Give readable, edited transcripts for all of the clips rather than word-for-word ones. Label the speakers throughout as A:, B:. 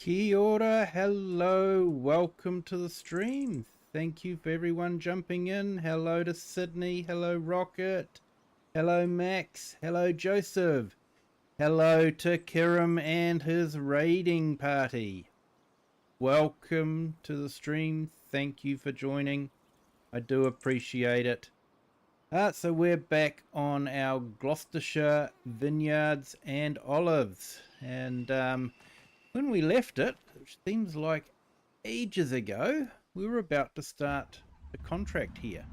A: Kia ora, hello, welcome to the stream. Thank you for everyone jumping in. Hello to Sydney, hello Rocket, hello Max, hello Joseph, hello to Kiram and his raiding party. Welcome to the stream. Thank you for joining. I do appreciate it. So we're back on our Gloucestershire Vineyards and Olives, and when we left it, which seems like ages ago, we were about to start the contract here.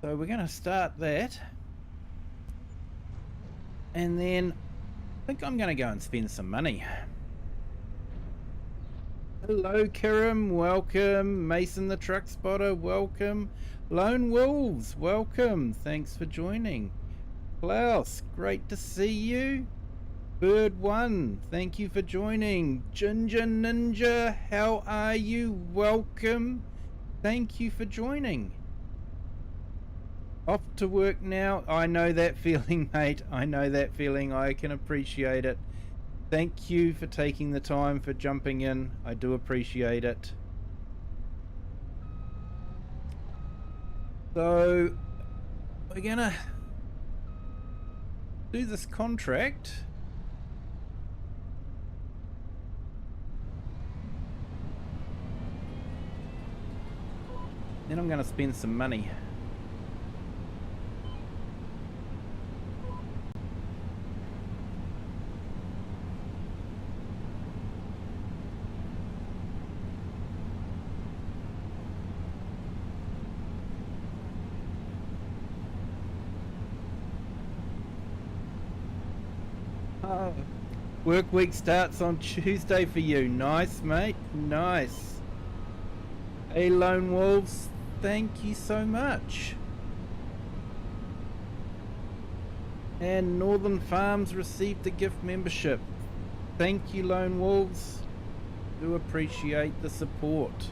A: So we're going to start that. And then I think I'm going to go and spend some money. Hello, Kiram. Welcome. Mason the Truck Spotter. Welcome. Lone Wolves. Welcome. Thanks for joining. Klaus, great to see you. Bird One, thank you for joining. Ginger Ninja, how are you? Welcome. Thank you for joining. Off to work now. I know that feeling, mate. I know that feeling. I can appreciate it. Thank you for taking the time for jumping in. I do appreciate it. So, we're gonna do this contract. Then I'm going to spend some money. Work week starts on Tuesday for you. Nice, mate. Nice. Hey, Lone Wolves. Thank you so much. And Northern Farms received the gift membership. Thank you, Lone Wolves. Do appreciate the support.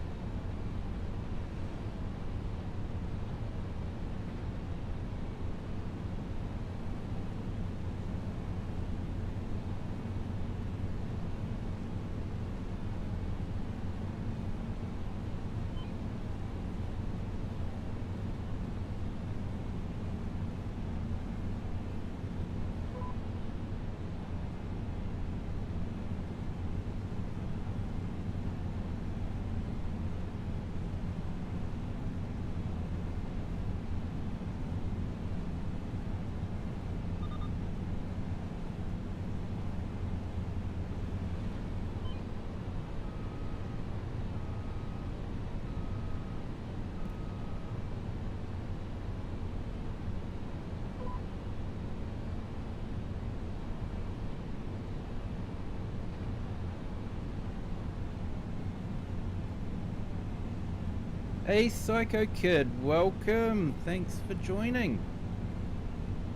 A: Hey Psycho Kid, welcome. Thanks for joining.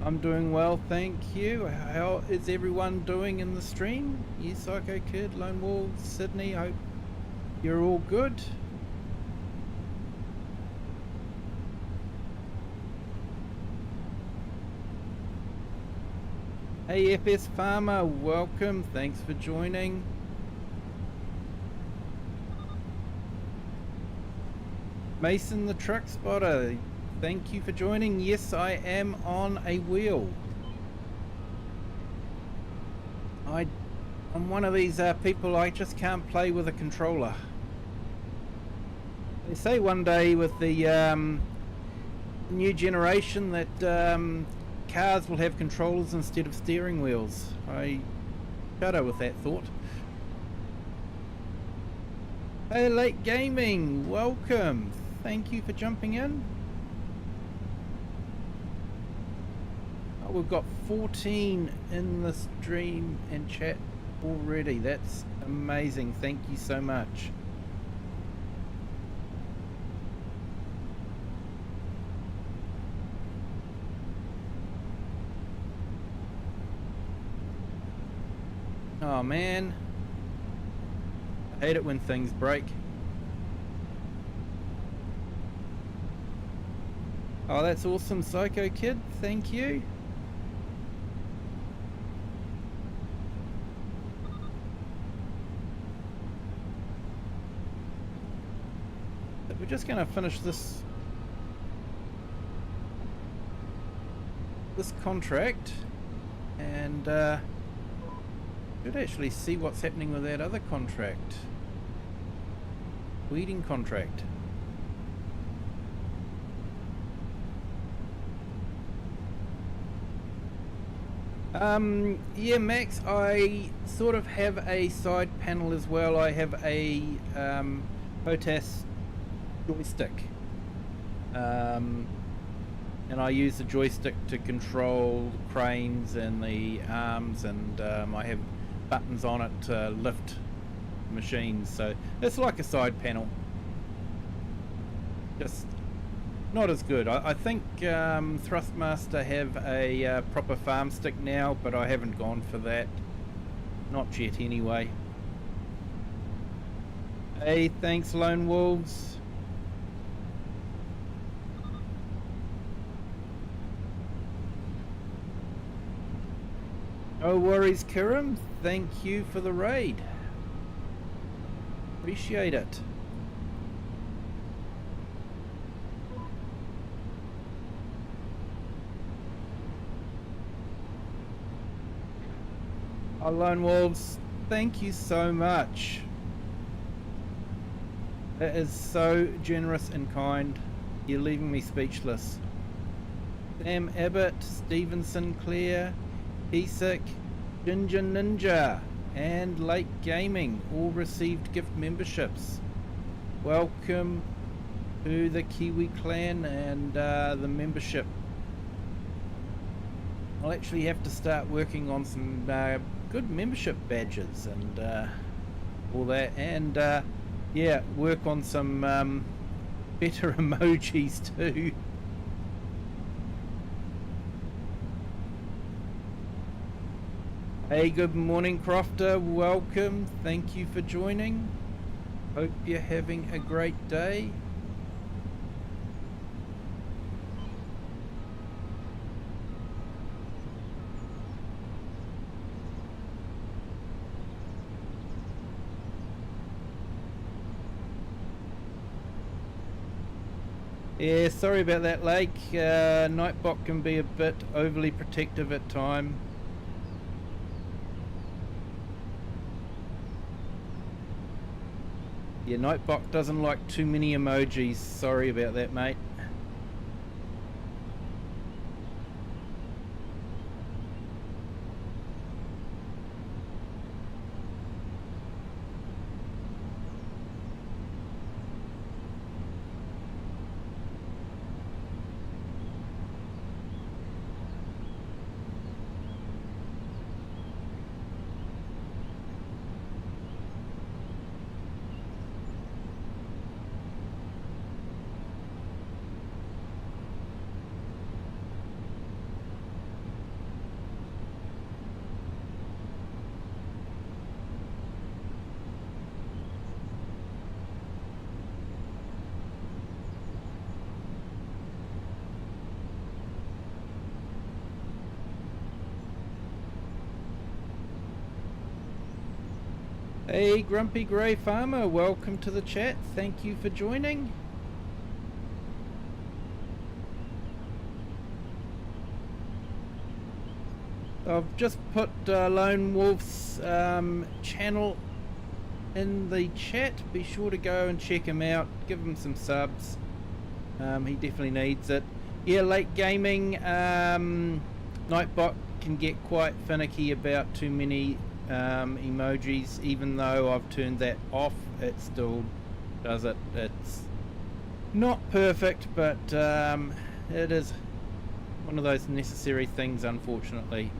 A: I'm doing well, thank you. How is everyone doing in the stream? You Psycho Kid, Lone Wolf, Sydney, hope you're all good. Hey FS Farmer, welcome. Thanks for joining. Mason the Truck Spotter, thank you for joining. Yes, I am on a wheel. I'm one of these people, I just can't play with a controller. They say one day with the new generation that cars will have controllers instead of steering wheels. I shudder with that thought. Hey Late Gaming, welcome. Thank you for jumping in. Oh, we've got 14 in the stream and chat already. That's amazing. Thank you so much. Oh man, I hate it when things break. Oh, that's awesome, Psycho Kid. Thank you. we're just going to finish this contract, and should actually see what's happening with that other contract, weeding contract. Yeah, Max, I sort of have a side panel as well. I have a POTAS joystick, and I use the joystick to control the cranes and the arms, and I have buttons on it to lift machines, so it's like a side panel, just not as good. I think Thrustmaster have a proper farm stick now, but I haven't gone for that, not yet anyway. Hey, thanks Lone Wolves. No worries, Kiram. Thank you for the raid. Appreciate it. Oh, Lone Wolves, thank you so much. That is so generous and kind. You're leaving me speechless. Sam Abbott, Stephen Sinclair, Pesik, Ginger Ninja, and Late Gaming all received gift memberships. Welcome to the Kiwi clan and the membership. I'll actually have to start working on some good membership badges and all that, and yeah, work on some better emojis too. Hey, good morning Crofter, welcome, thank you for joining. Hope you're having a great day. Yeah, sorry about that, Lake. Nightbot can be a bit overly protective at times. Yeah, Nightbot doesn't like too many emojis. Sorry about that, mate. Hey, Grumpy Grey Farmer, welcome to the chat. Thank you for joining. I've just put Lone Wolf's channel in the chat. Be sure to go and check him out. Give him some subs. He definitely needs it. Yeah, Late Gaming, Nightbot can get quite finicky about too many emojis. Even though I've turned that off, it still does it. It's not perfect, but it is one of those necessary things, unfortunately.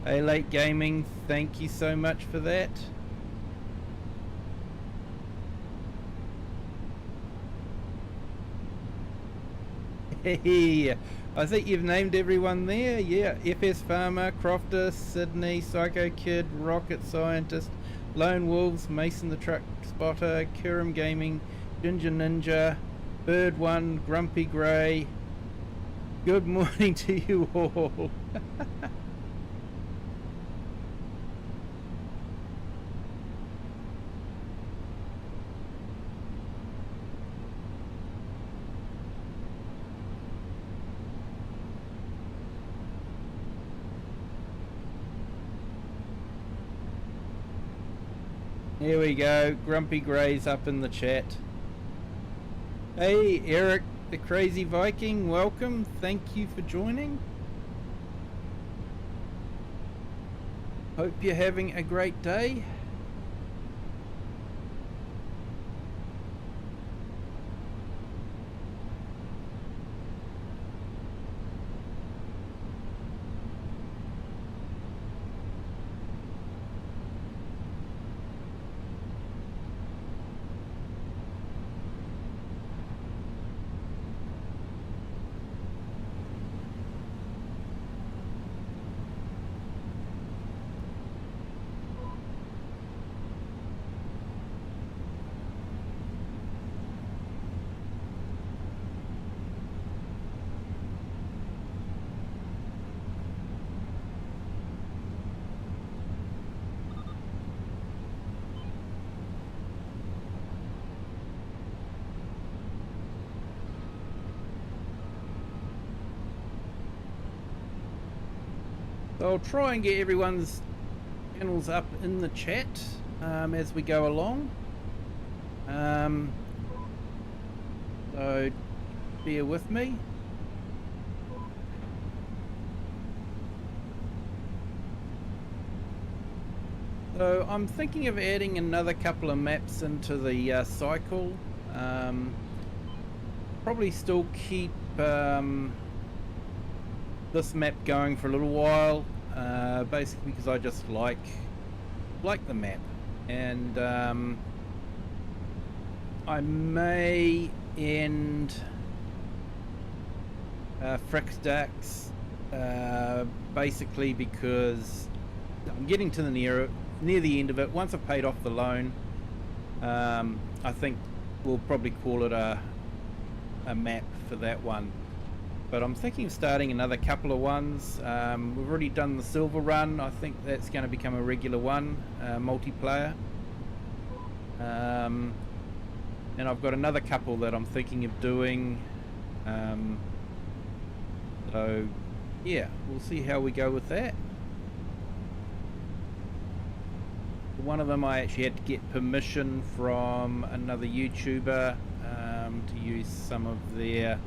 A: Hey, Late Gaming, thank you so much for that. Hey, I think you've named everyone there. Yeah, FS Farmer, Crofter, Sydney, Psycho Kid, Rocket Scientist, Lone Wolves, Mason the Truck Spotter, Kirim Gaming, Ginger Ninja, Bird One, Grumpy Grey. Good morning to you all. Here we go, Grumpy Grey's up in the chat. Hey Eric the Crazy Viking, welcome, thank you for joining. Hope you're having a great day. So I'll try and get everyone's channels up in the chat as we go along. So bear with me. So I'm thinking of adding another couple of maps into the cycle. Probably still keep this map going for a little while, basically because I just like the map, and I may end Frixdax basically because I'm getting to the near the end of it. Once I've paid off the loan, I think we'll probably call it a map for that one. But I'm thinking of starting another couple of ones. We've already done the silver run. I think that's going to become a regular one, multiplayer. And I've got another couple that I'm thinking of doing. So yeah, we'll see how we go with that. One of them I actually had to get permission from another YouTuber to use some of their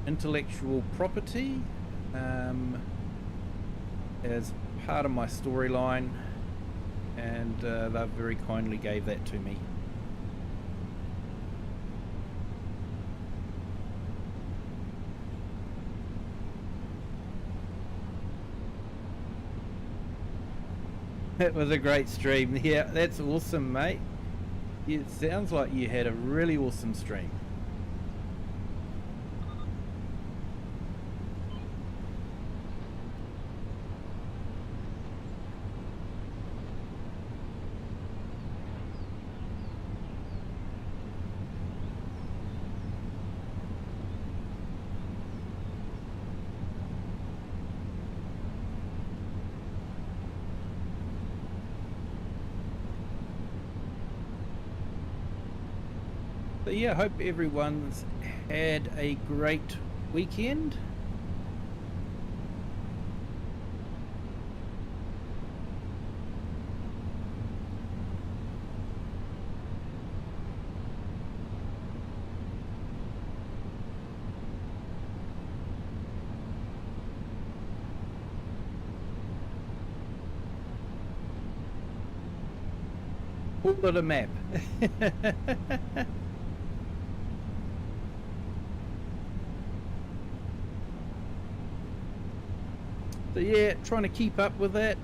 A: intellectual property as part of my storyline, and they very kindly gave that to me. That was a great stream. Yeah, that's awesome, mate. It sounds like you had a really awesome stream. So yeah, I hope everyone's had a great weekend. Call it a map. So yeah, trying to keep up with that.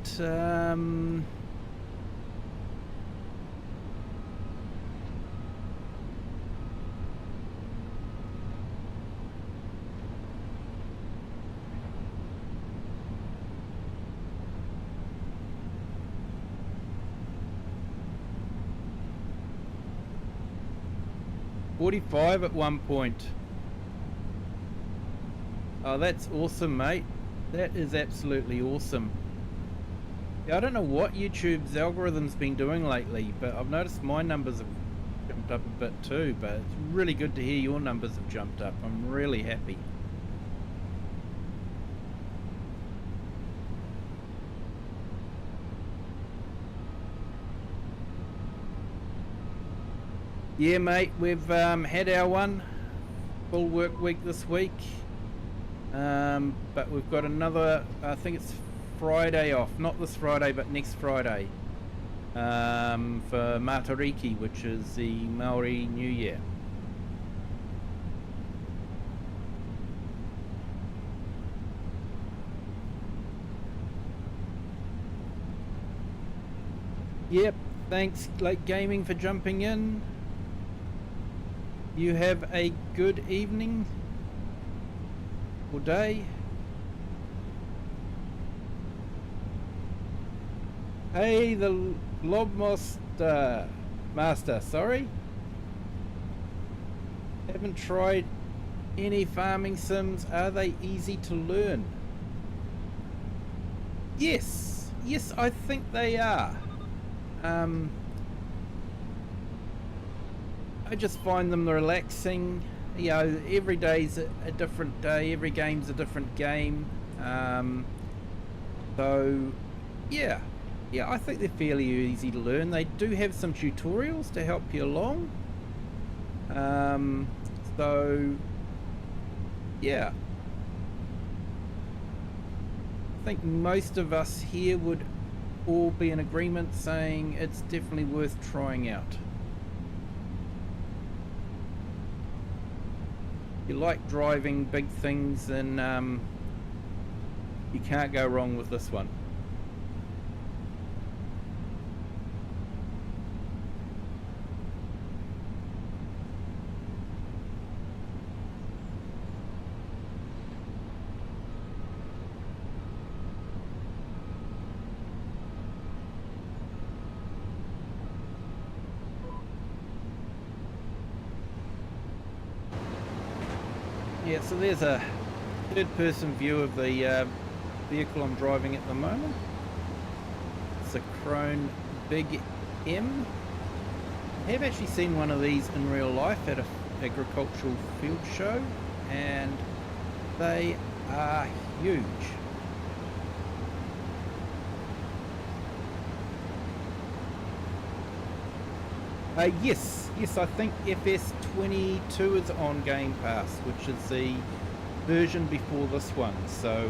A: 45 at one point. Oh, that's awesome, mate. That is absolutely awesome. Yeah, I don't know what YouTube's algorithm's been doing lately, but I've noticed my numbers have jumped up a bit too, but it's really good to hear your numbers have jumped up. I'm really happy. Yeah, mate, we've had our one full work week this week, but we've got another, I think it's Friday off, not this Friday but next Friday, for Matariki, which is the Māori New Year. Yep, thanks Late Gaming for jumping in. You have a good evening or day. Hey, the Master, sorry. Haven't tried any farming sims. Are they easy to learn? Yes, I think they are. I just find them relaxing. You know, every day's a different day, every game's a different game. So yeah, I think they're fairly easy to learn. They do have some tutorials to help you along. So yeah, I think most of us here would all be in agreement saying it's definitely worth trying out. You like driving big things, and you can't go wrong with this one. Yeah, so there's a third-person view of the vehicle I'm driving at the moment. It's a Krone Big M. I have actually seen one of these in real life at an agricultural field show, and they are huge. Yes, I think FS22 is on Game Pass, which is the version before this one, so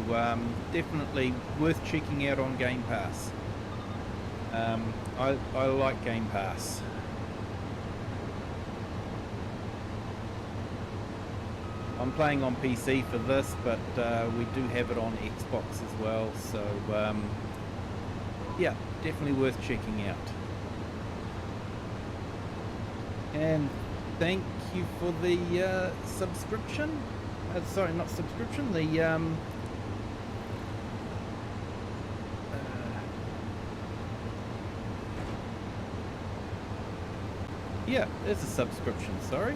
A: definitely worth checking out on Game Pass. I like Game Pass. I'm playing on PC for this, but we do have it on Xbox as well, so yeah, definitely worth checking out. And thank you for the subscription. Sorry, not subscription. The yeah, there's a subscription. Sorry,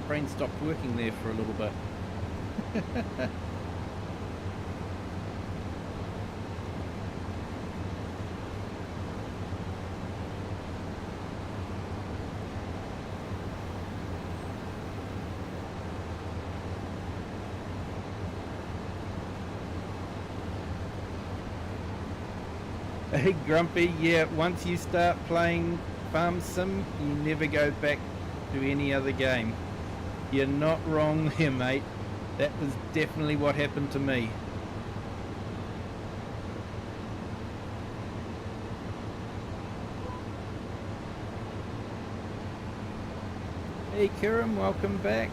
A: brain stopped working there for a little bit. Hey Grumpy, yeah, once you start playing Farm Sim, you never go back to any other game. You're not wrong there, mate. That was definitely what happened to me. Hey Kiram, welcome back.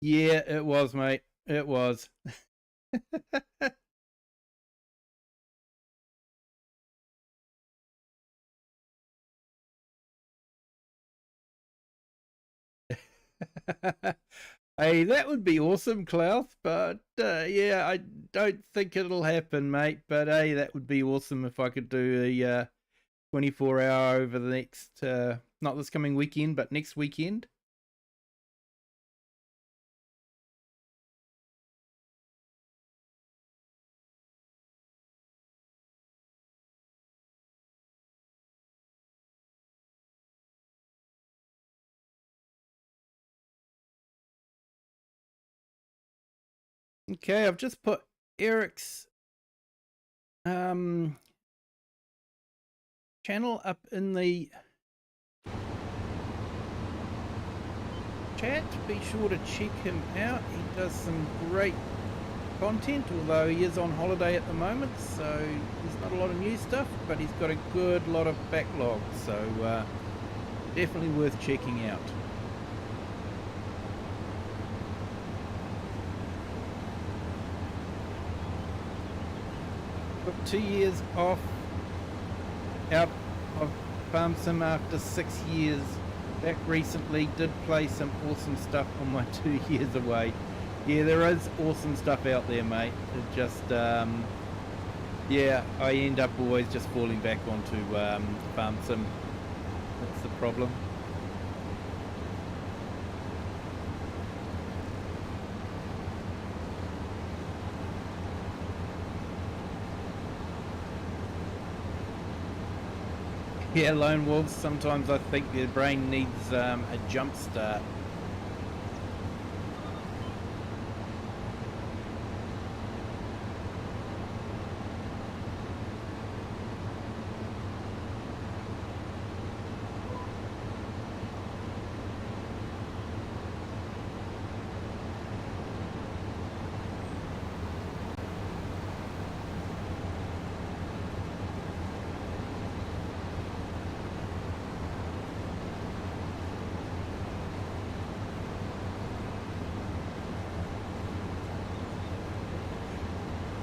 A: Yeah, it was, mate. It was. Hey, that would be awesome, Klaus. But yeah, I don't think it'll happen, mate. But hey, that would be awesome if I could do a 24-hour over the next, not this coming weekend, but next weekend. Okay, I've just put Eric's channel up in the chat. Be sure to check him out. He does some great content, although he is on holiday at the moment, so there's not a lot of new stuff, but he's got a good lot of backlog, so definitely worth checking out. Took 2 years off out of Farm Sim after 6 years. Back recently, did play some awesome stuff on my 2 years away. Yeah, there is awesome stuff out there, mate. It just, yeah, I end up always just falling back onto Farm Sim. That's the problem. Yeah, lone wolves, sometimes I think their brain needs a jump start.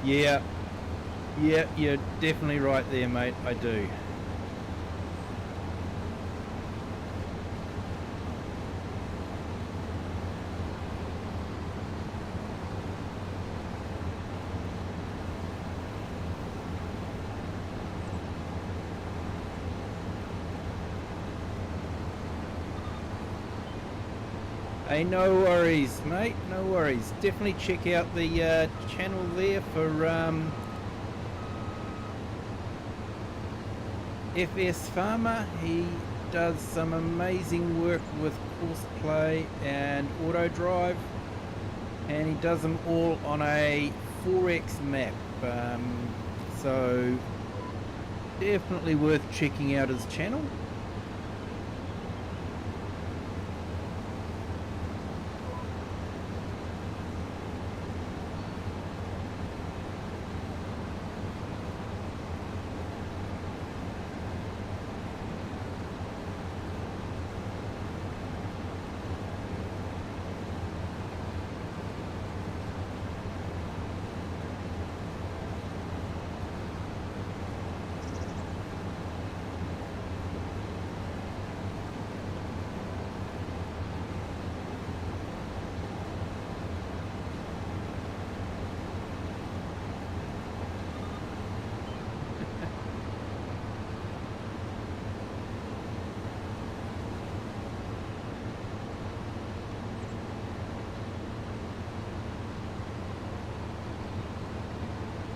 A: Yeah, you're definitely right there, mate. I do. Hey, no worries, mate. No worries. Definitely check out the channel there for FS Farmer. He does some amazing work with Courseplay and Auto Drive, and he does them all on a 4x map. So definitely worth checking out his channel.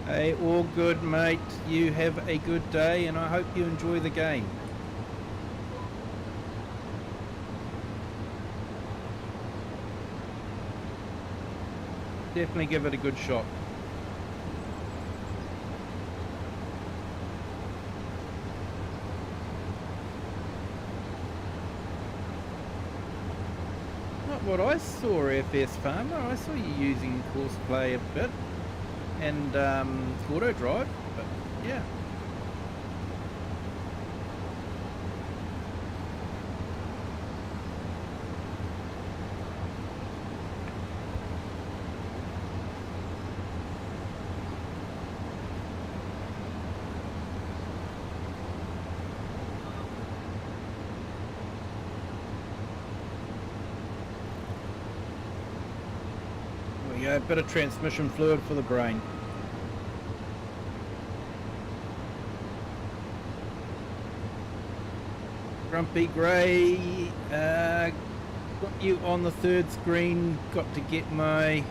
A: Hey, all good, mate. You have a good day, and I hope you enjoy the game. Definitely give it a good shot. Not what I saw, FS Farmer. I saw you using Courseplay a bit. And Auto Drive, but yeah. go, a bit of transmission fluid for the brain. Grumpy Grey, got you on the third screen, got to get my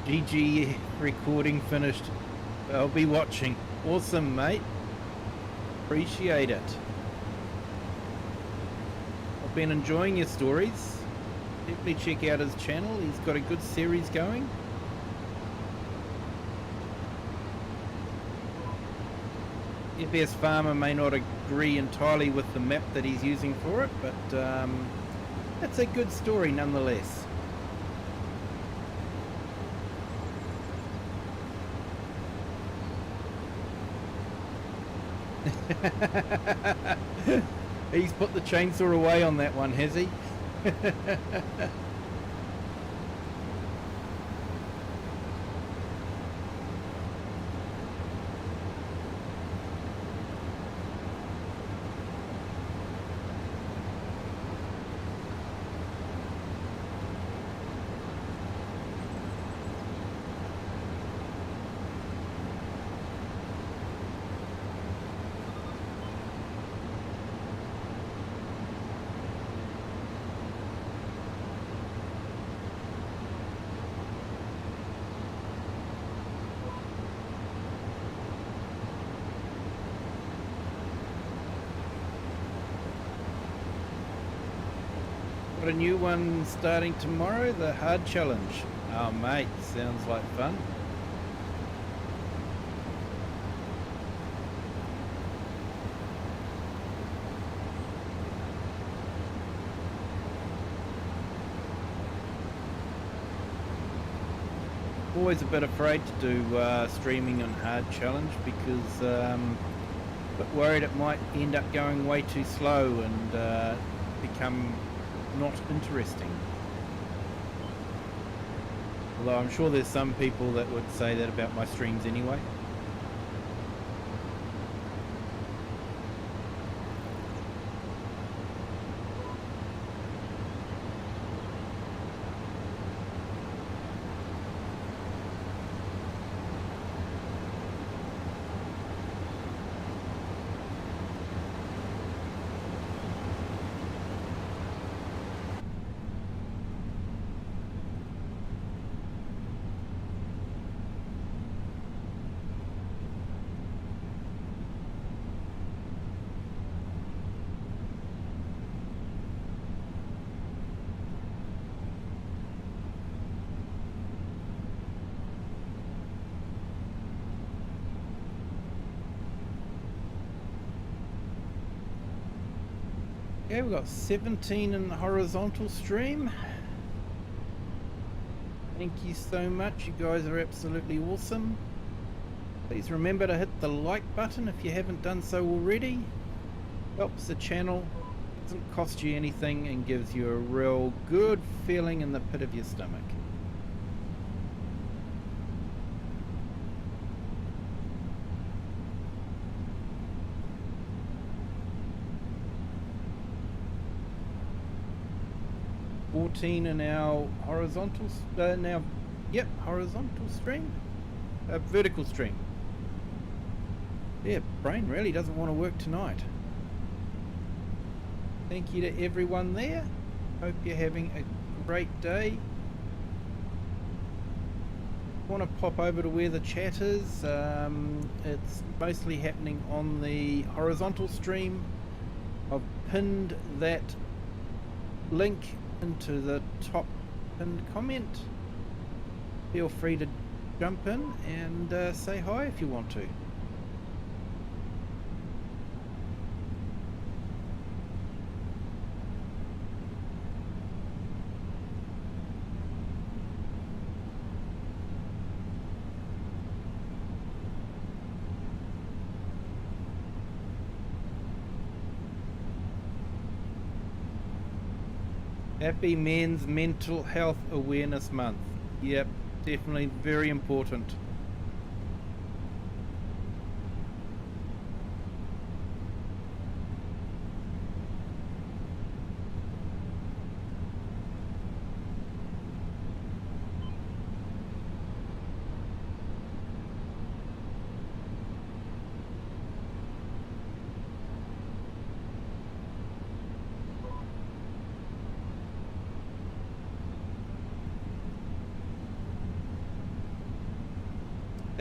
A: GG recording finished. I'll be watching. Awesome, mate. Appreciate it. I've been enjoying your stories. Definitely check out his channel. He's got a good series going. FPS Farmer may not agree entirely with the map that he's using for it, but it's a good story nonetheless. He's put the chainsaw away on that one, has he? Got a new one starting tomorrow, the hard challenge. Oh mate, sounds like fun. Always a bit afraid to do streaming on hard challenge because a bit worried it might end up going way too slow and become not interesting. Although I'm sure there's some people that would say that about my streams anyway. Okay, we've got 17 in the horizontal stream. Thank you so much, you guys are absolutely awesome. Please remember to hit the like button if you haven't done so already. Helps the channel, doesn't cost you anything, and gives you a real good feeling in the pit of your stomach. In our horizontal, horizontal stream, vertical stream. Yeah, brain really doesn't want to work tonight. Thank you to everyone there. Hope you're having a great day. Want to pop over to where the chat is. It's mostly happening on the horizontal stream. I've pinned that link into the top pinned comment. Feel free to jump in and say hi if you want to. Happy Men's Mental Health Awareness Month. Yep, definitely very important.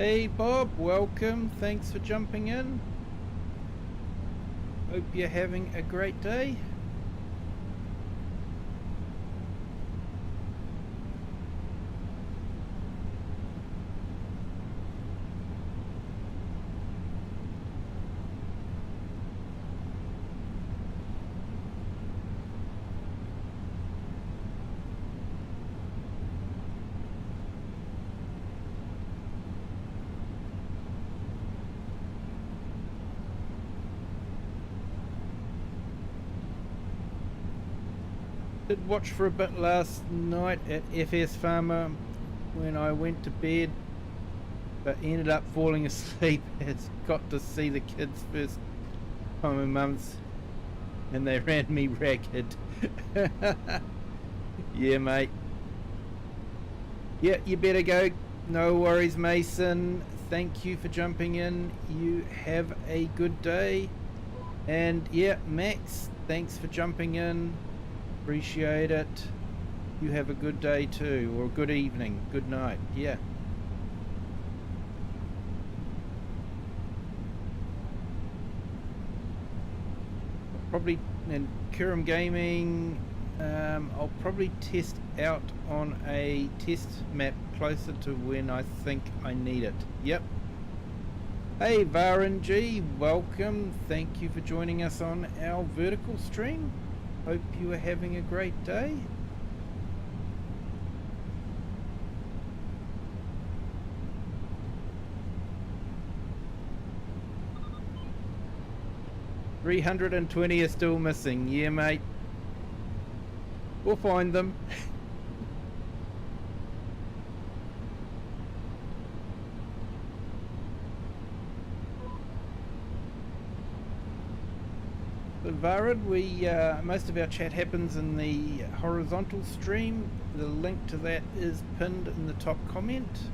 A: Hey Bob, welcome. Thanks for jumping in. Hope you're having a great day. Did watch for a bit last night at FS Farmer when I went to bed, but ended up falling asleep. It's got to see the kids first time in months and they ran me ragged. Yeah, mate. Yeah, you better go. No worries, Mason. Thank you for jumping in. You have a good day. And yeah, Max, thanks for jumping in. Appreciate it. You have a good day too, or a good evening, good night. Yeah. Probably in Kiram Gaming, I'll probably test out on a test map closer to when I think I need it. Yep. Hey Varan G, welcome. Thank you for joining us on our vertical stream. Hope you are having a great day. $320 are still missing. Yeah, mate. We'll find them. Varad, most of our chat happens in the horizontal stream. The link to that is pinned in the top comment.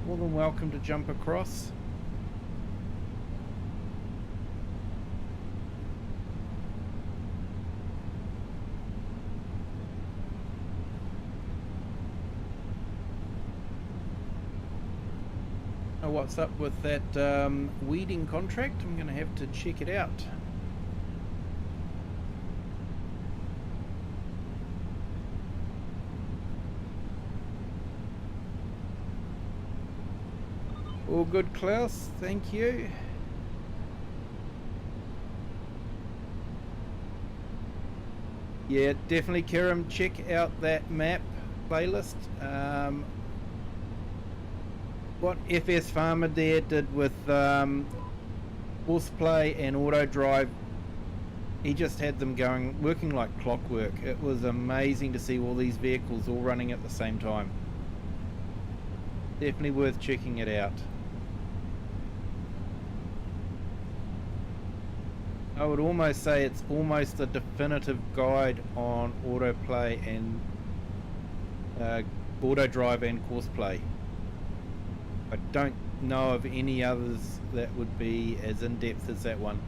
A: More than welcome to jump across. Oh, what's up with that weeding contract? I'm going to have to check it out. All good, Klaus. Thank you. Yeah, definitely, Kiram. Check out that map playlist. What FS Farmer there did with horseplay and auto drive, he just had them working like clockwork. It was amazing to see all these vehicles all running at the same time. Definitely worth checking it out. I would almost say it's almost a definitive guide on autoplay and auto drive and courseplay. I don't know of any others that would be as in-depth as that one.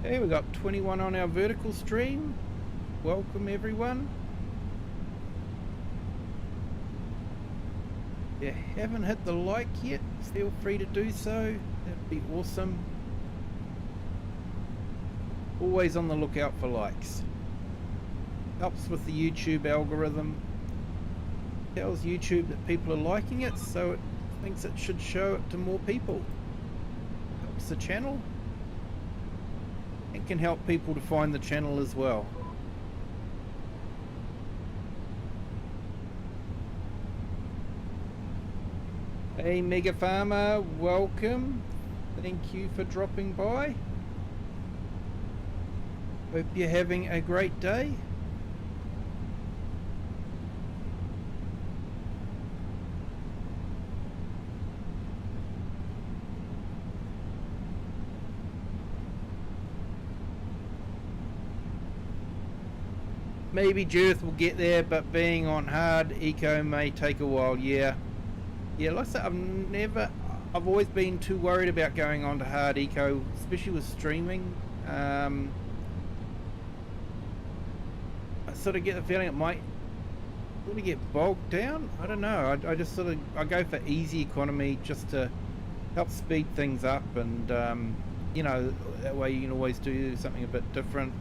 A: Okay, we got 21 on our vertical stream. Welcome everyone. If you haven't hit the like yet, feel free to do so. That'd be awesome. Always on the lookout for likes. Helps with the YouTube algorithm. Tells YouTube that people are liking it, so it thinks it should show it to more people. Helps the channel. It can help people to find the channel as well. Hey Mega Farmer, welcome. Thank you for dropping by. Hope you're having a great day. Maybe Judith will get there, but being on hard eco may take a while. Yeah, like I said, I've always been too worried about going on to hard eco, especially with streaming. I sort of get the feeling it might sort of get bogged down. I don't know. I just sort of I go for easy economy just to help speed things up, and you know, that way you can always do something a bit different.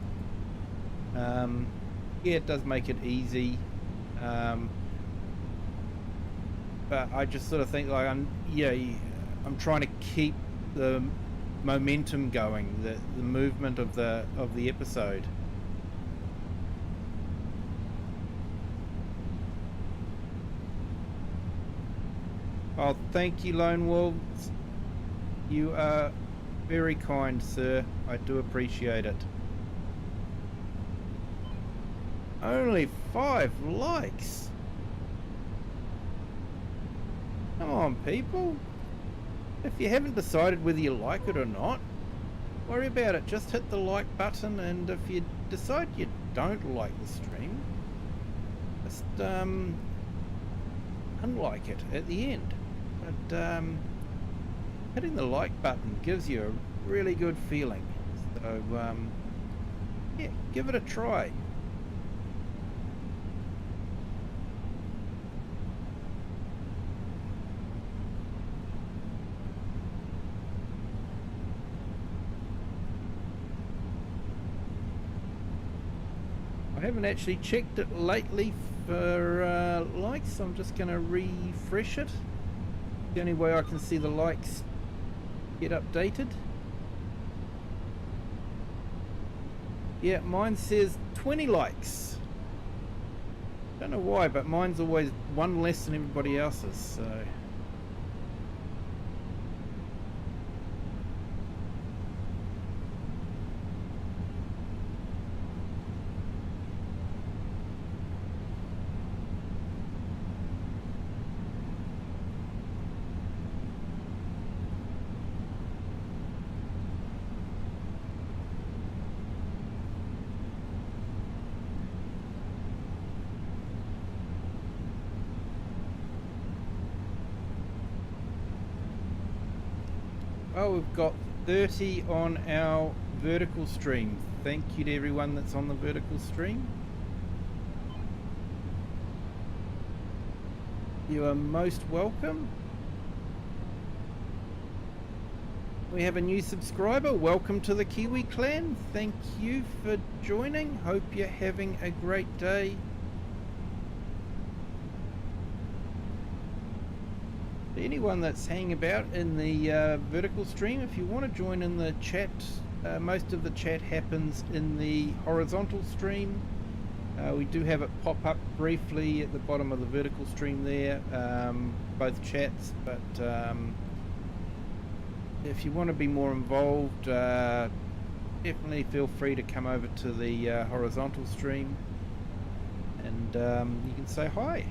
A: Yeah, it does make it easy, but I just sort of think like I'm trying to keep the momentum going, the movement of the episode. Oh, thank you, Lone Wolves. You are very kind, sir. I do appreciate it. Only 5 likes. Come on, people. If you haven't decided whether you like it or not, worry about it. Just hit the like button, and if you decide you don't like the stream, just unlike it at the end. But hitting the like button gives you a really good feeling. So yeah, give it a try. I haven't actually checked it lately for likes. I'm just going to refresh it. The only way I can see the likes get updated. Yeah, mine says 20 likes. Don't know why, but mine's always one less than everybody else's, so... Oh, we've got 30 on our vertical stream. Thank you to everyone that's on the vertical stream. You are most welcome. We have a new subscriber. Welcome to the Kiwi clan. Thank you for joining. Hope you're having a great day. Anyone that's hanging about in the vertical stream, if you want to join in the chat, most of the chat happens in the horizontal stream. We do have it pop up briefly at the bottom of the vertical stream there, both chats, but if you want to be more involved, definitely feel free to come over to the horizontal stream, and you can say hi.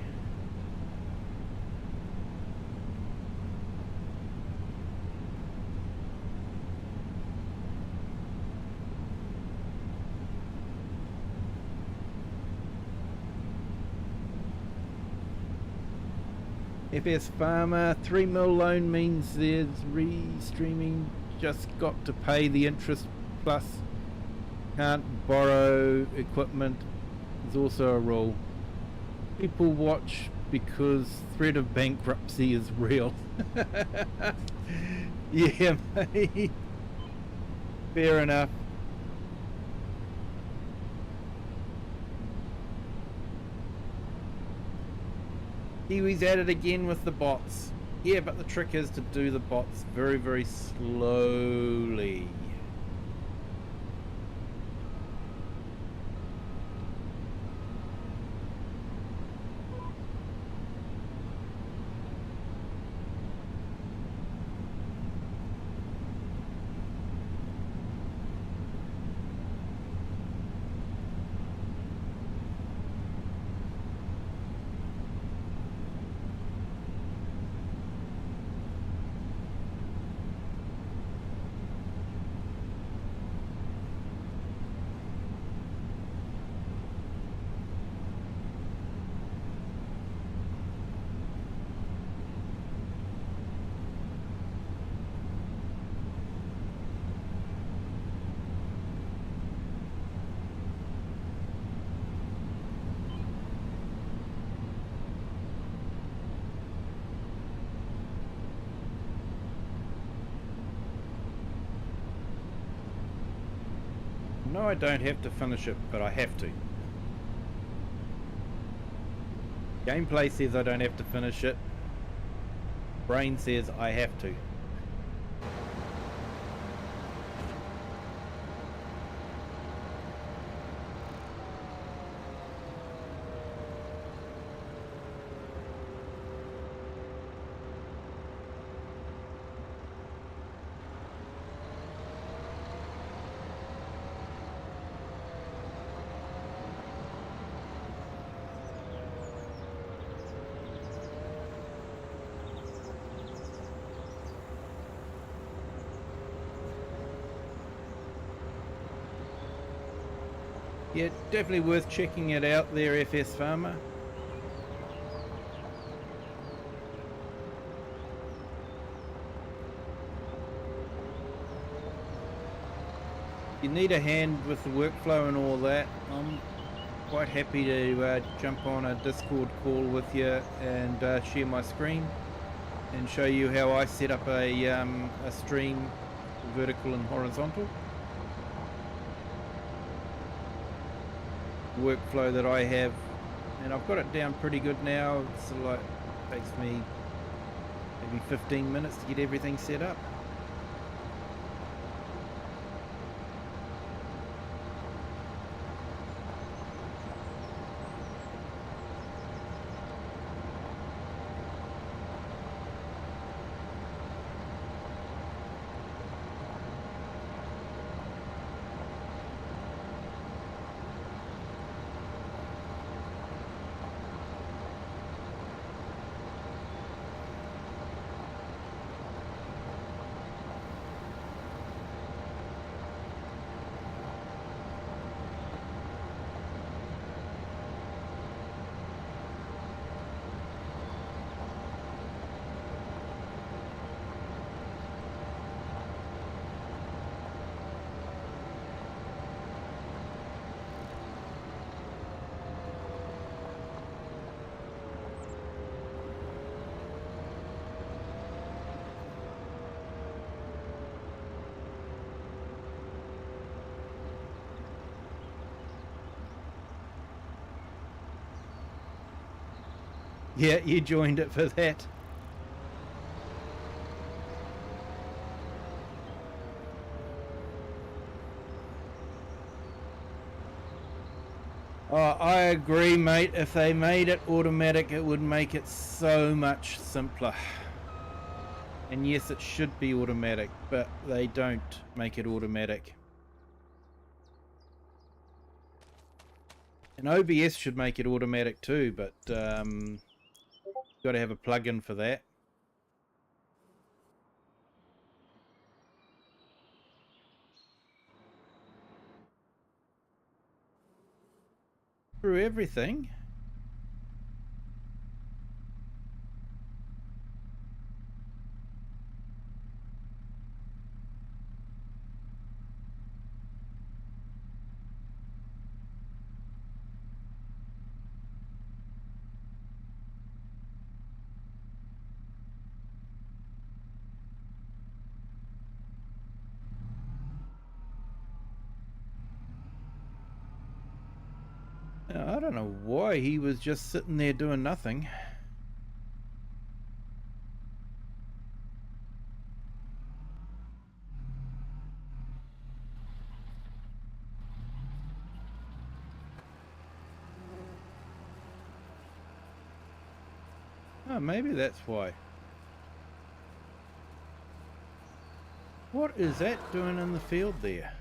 A: FS Farmer, 3 mil loan means there's restreaming, just got to pay the interest plus can't borrow equipment is also a rule. People watch because threat of bankruptcy is real. Yeah, mate. Fair enough. Kiwi's at it again with the bots. Yeah, but the trick is to do the bots very, very slowly. know I don't have to finish it, but I have to. Gameplay says I don't have to finish it. Brain says I have to. Yeah, definitely worth checking it out there, FS Farmer. You need a hand with the workflow and all that. I'm quite happy to jump on a Discord call with you and share my screen and show you how I set up a stream, vertical and horizontal. Workflow that I have, and I've got it down pretty good now. It's like, takes me maybe 15 minutes to get everything set up. Yeah, you joined it for that. Oh, I agree, mate. If they made it automatic, it would make it so much simpler. And yes, it should be automatic, but they don't make it automatic. And OBS should make it automatic too, but got to have a plug-in for that. Through everything. I don't know why he was just sitting there doing nothing. Oh, maybe that's why. What is that doing in the field there?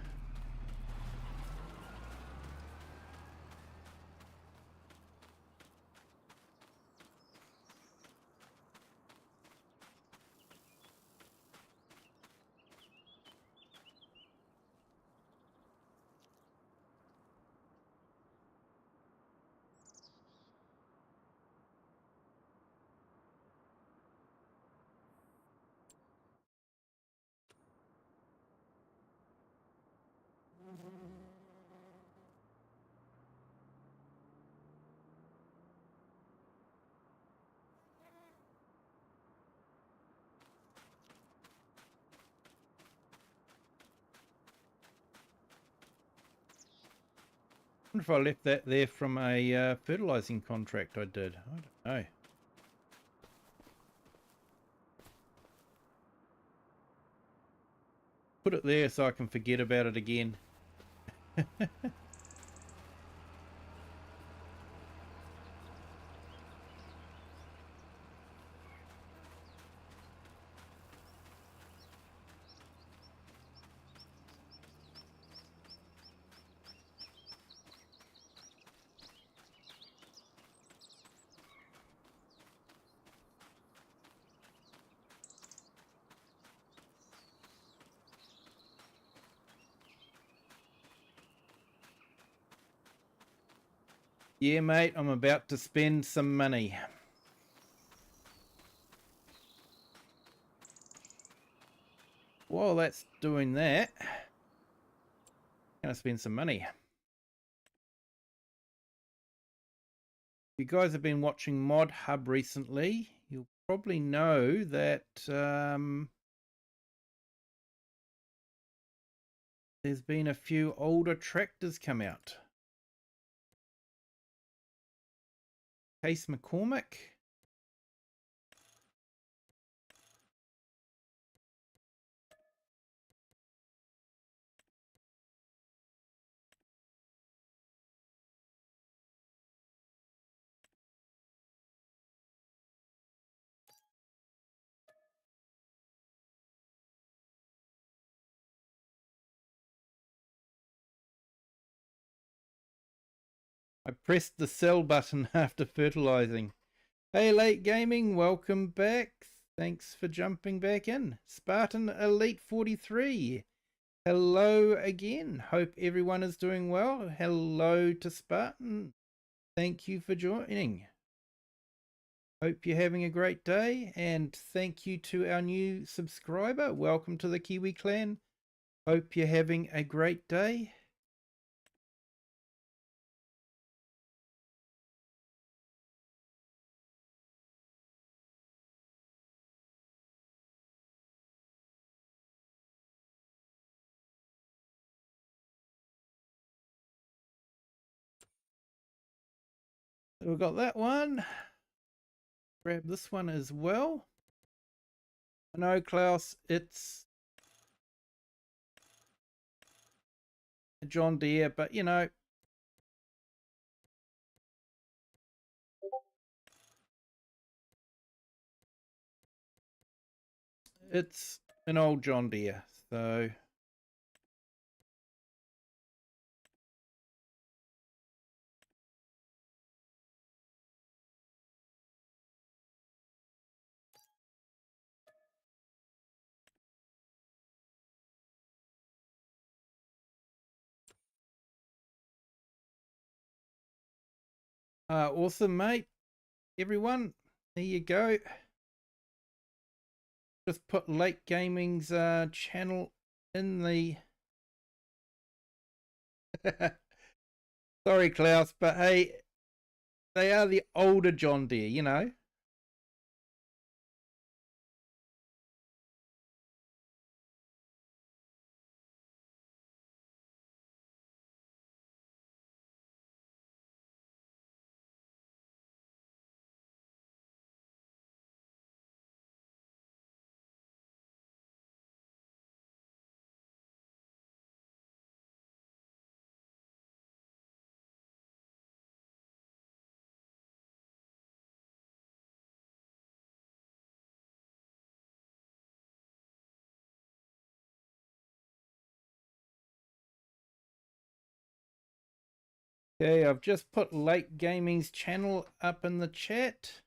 A: wonder if I left that there from a fertilizing contract I did. I don't know. Put it there so I can forget about it again. Yeah, mate, I'm about to spend some money. While that's doing that, I'm gonna spend some money. If you guys have been watching Mod Hub recently, you'll probably know that there's been a few older tractors come out. Case McCormick. I pressed the sell button after fertilizing. Hey, Late Gaming, welcome back. Thanks for jumping back in. Spartan Elite 43. Hello again. Hope everyone is doing well. Hello to Spartan. Thank you for joining. Hope you're having a great day, and thank you to our new subscriber. Welcome to the Kiwi clan. Hope you're having a great day. So we've got that one. Grab this one as well. I know, Klaus, it's a John Deere, but you know, it's an old John Deere, so awesome, mate. Everyone, there you go. Just put Late Gaming's channel in the sorry, Klaus, but hey, they are the older John Deere, you know. Okay, I've just put Late Gaming's channel up in the chat.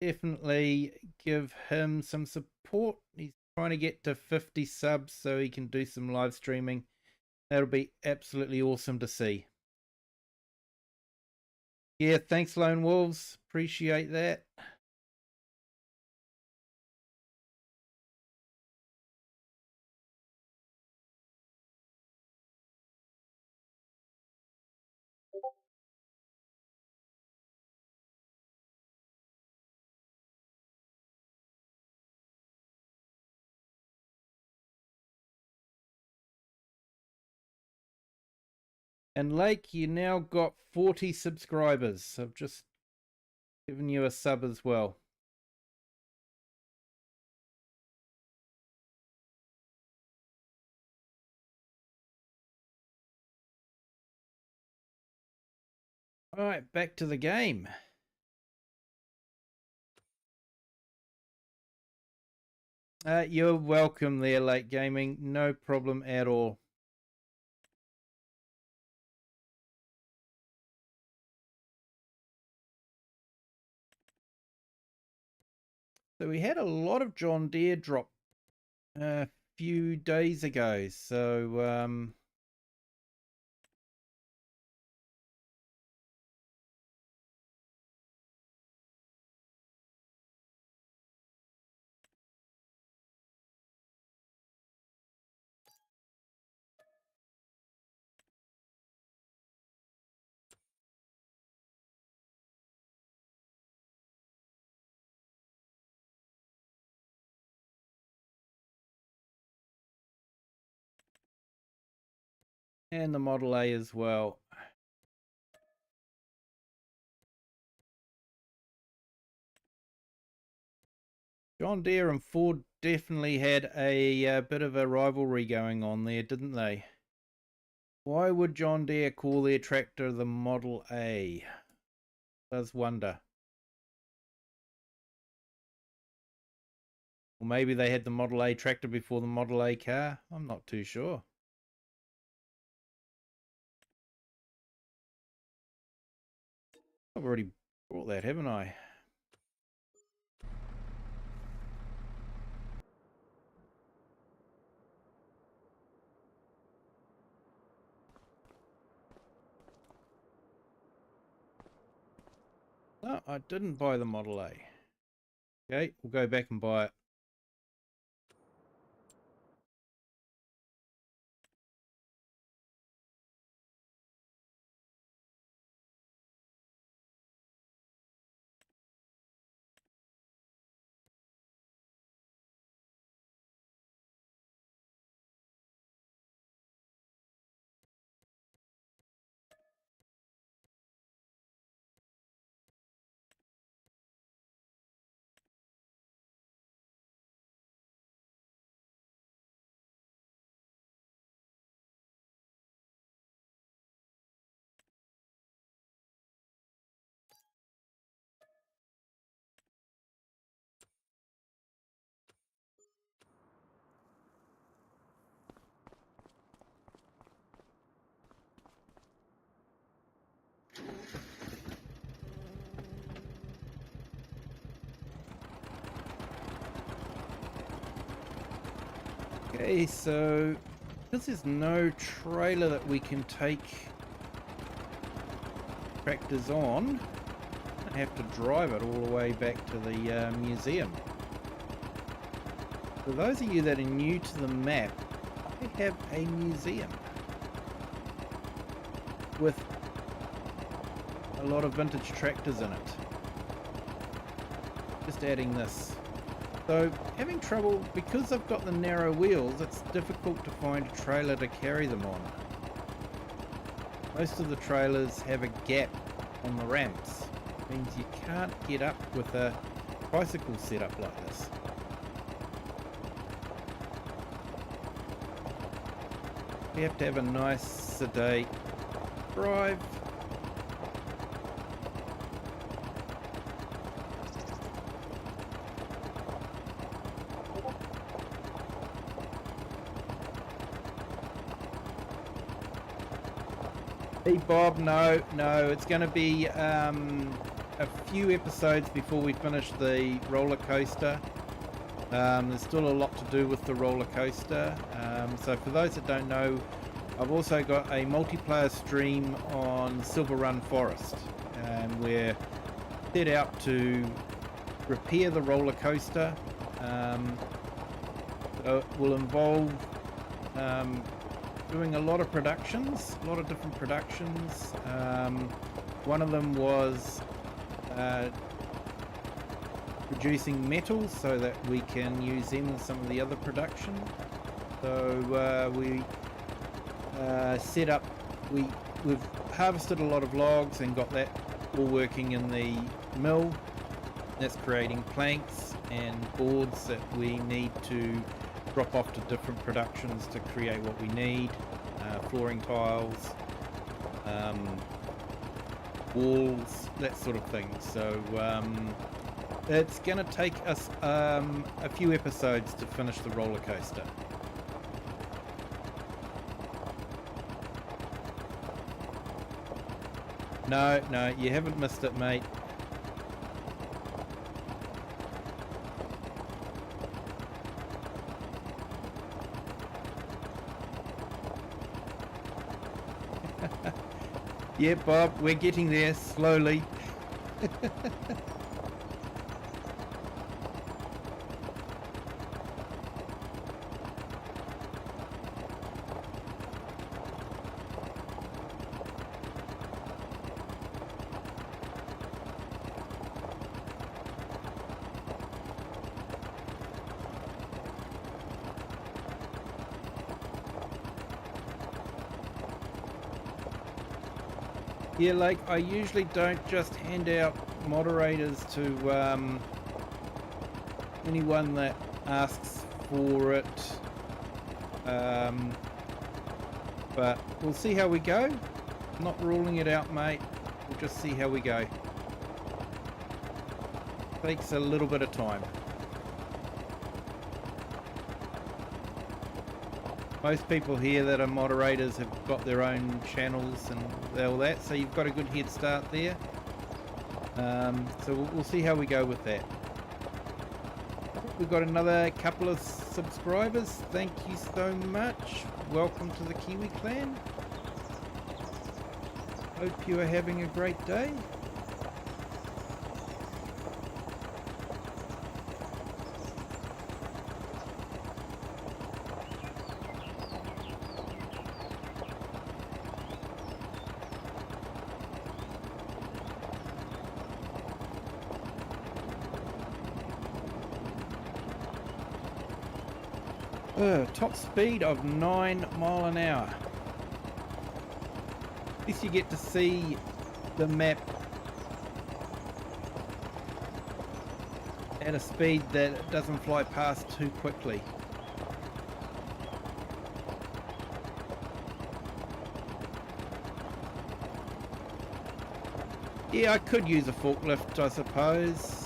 A: Definitely give him some support. He's trying to get to 50 subs so he can do some live streaming. That'll be absolutely awesome to see. Yeah, thanks, Lone Wolves. Appreciate that. And Lake, you now got 40 subscribers. I've just given you a sub as well. All right, back to the game. You're welcome there, Late Gaming. No problem at all. So we had a lot of John Deere drop a few days ago. So and the Model A as well. John Deere and Ford definitely had a bit of a rivalry going on there, didn't they? Why would John Deere call their tractor the Model A? Does wonder. Or maybe they had the Model A tractor before the Model A car. I'm not too sure. I've already bought that, haven't I? No, I didn't buy the Model A. Okay, we'll go back and buy it. Okay, so because there's no trailer that we can take tractors on, I have to drive it all the way back to the museum. For those of you that are new to the map, I have a museum with a lot of vintage tractors in it. Just adding this. So having trouble, because I've got the narrow wheels, it's difficult to find a trailer to carry them on. Most of the trailers have a gap on the ramps. It means you can't get up with a bicycle setup like this. You have to have a nice sedate drive. Hey Bob, no, it's going to be a few episodes before we finish the roller coaster. There's still a lot to do with the roller coaster. So for those that don't know, I've also got a multiplayer stream on Silver Run Forest, and we're set out to repair the roller coaster. So it will involve doing a lot of productions, a lot of different productions. One of them was producing metals so that we can use them in some of the other production. So we set up, we we've harvested a lot of logs and got that all working in the mill. That's creating planks and boards that we need to drop off to different productions to create what we need, flooring tiles, walls, that sort of thing. So it's going to take us a few episodes to finish the roller coaster. No, you haven't missed it, mate. Yeah, Bob, we're getting there slowly. Yeah, like, I usually don't just hand out moderators to anyone that asks for it, but we'll see how we go. I'm not ruling it out, mate. We'll just see how we go. Takes a little bit of time. Most people here that are moderators have got their own channels and all that, so you've got a good head start there. So we'll see how we go with that. We've got another couple of subscribers. Thank you so much. Welcome to the Kiwi clan. Hope you are having a great day. Top speed of 9 miles an hour. At least you get to see the map at a speed that it doesn't fly past too quickly. Yeah, I could use a forklift, I suppose.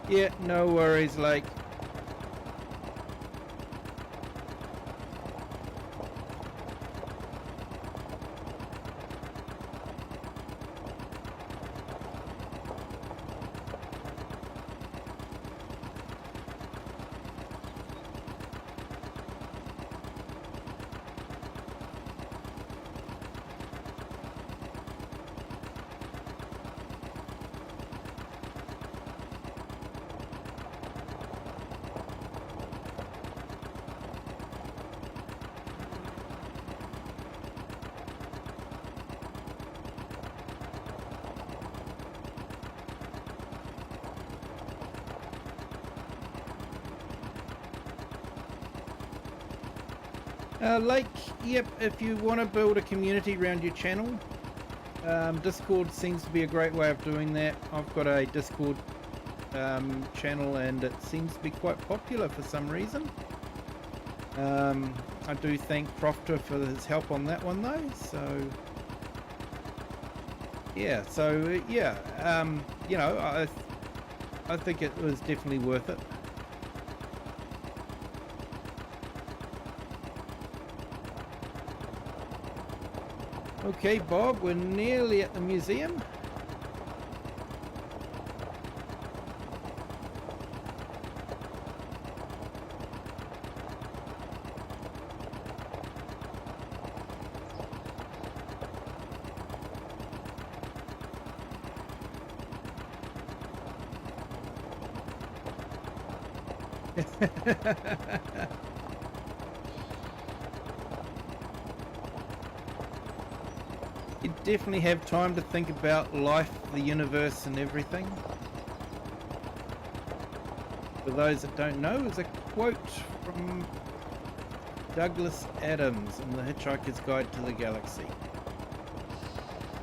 A: Yeah, no worries, like. Like, yep, if you want to build a community around your channel, Discord seems to be a great way of doing that. I've got a Discord channel and it seems to be quite popular for some reason. I do thank Crofter for his help on that one though, so yeah, you know, I think it was definitely worth it. Okay, Bob, we're nearly at the museum. You definitely have time to think about life, the universe, and everything. For those that don't know, is a quote from Douglas Adams in The Hitchhiker's Guide to the Galaxy.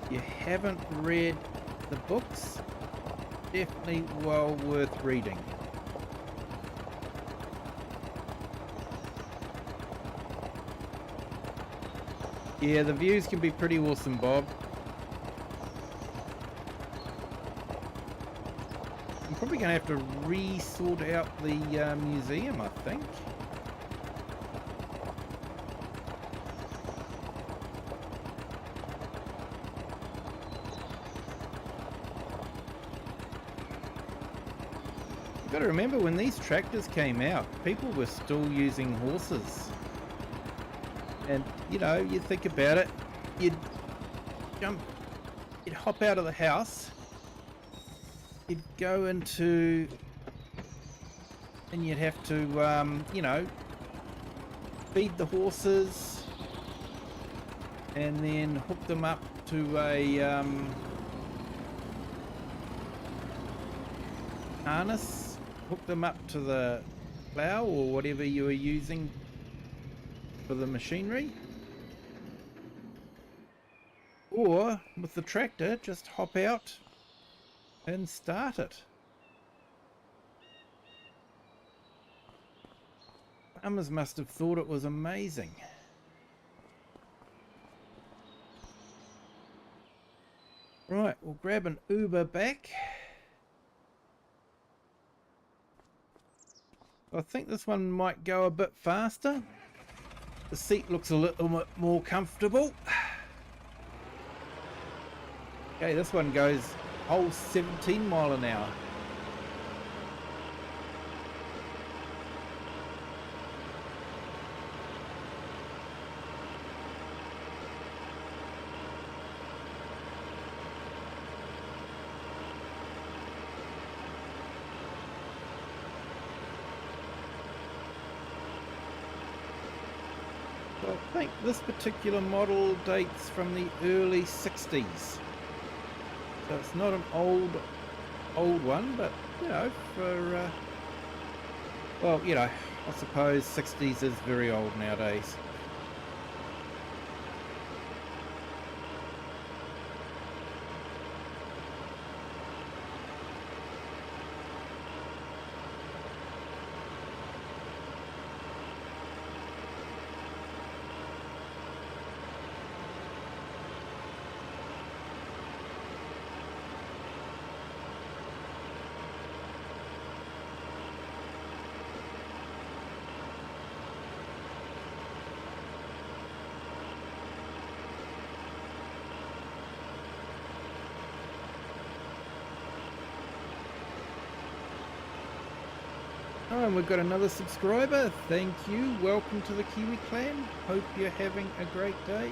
A: If you haven't read the books, definitely well worth reading. Yeah, the views can be pretty awesome, Bob. I'm probably going to have to re-sort out the museum, I think. You've got to remember, when these tractors came out, people were still using horses. And, you know, you think about it, you'd hop out of the house, you'd go into, and you'd have to, you know, feed the horses, and then hook them up to a harness, hook them up to the plough or whatever you were using for the machinery, or with the tractor just hop out and start it. Farmers must have thought it was amazing. Right, we'll grab an Uber back. I think this one might go a bit faster. The seat looks a little bit more comfortable. Okay, this one goes a whole 17 mile an hour. I think this particular model dates from the early 60s. So it's not an old one, but, you know, for, well, you know, I suppose 60s is very old nowadays. Oh, and we've got another subscriber. Thank you. Welcome to the Kiwi clan. Hope you're having a great day.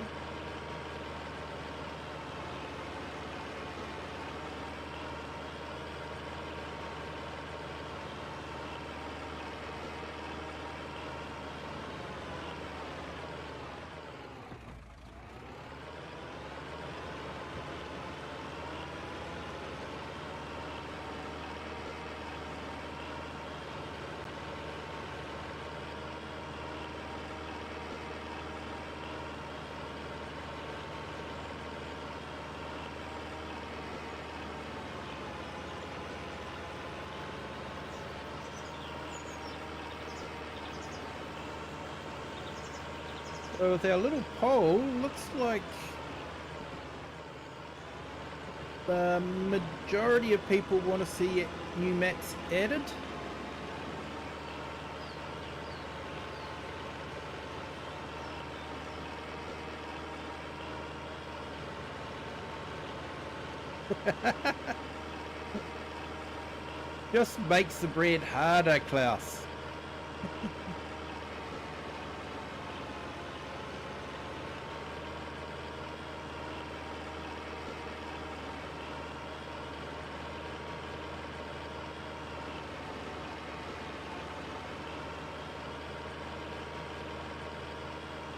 A: So with our little poll, looks like the majority of people want to see new maps added. Just makes the bread harder, Klaus.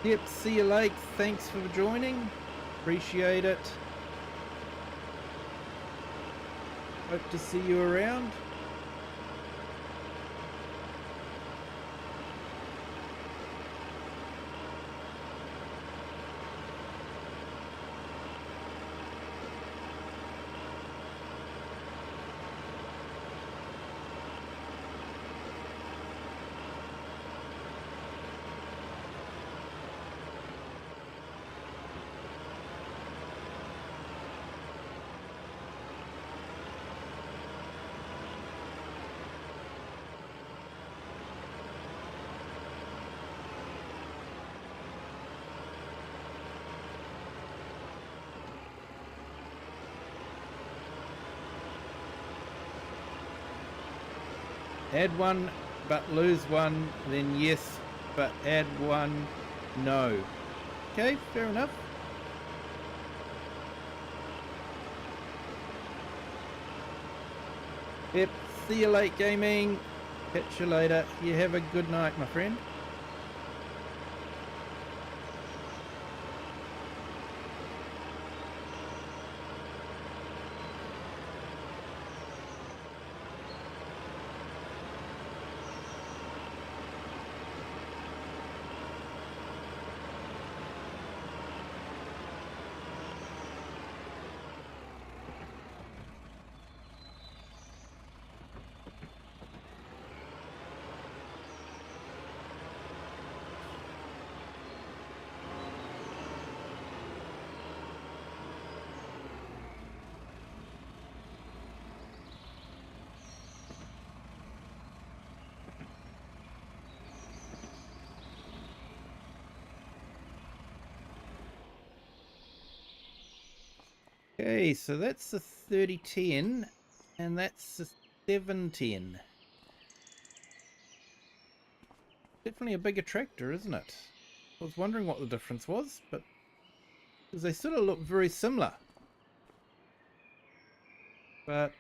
A: Yep, see you late. Thanks for joining. Appreciate it. Hope to see you around. Add one, but lose one, then yes, but add one, no. Okay, fair enough. Yep, see you late gaming. Catch you later. You have a good night, my friend. Okay, so that's the 3010 and that's the 710. Definitely a bigger tractor, isn't it? I was wondering what the difference was, but because they sort of look very similar, but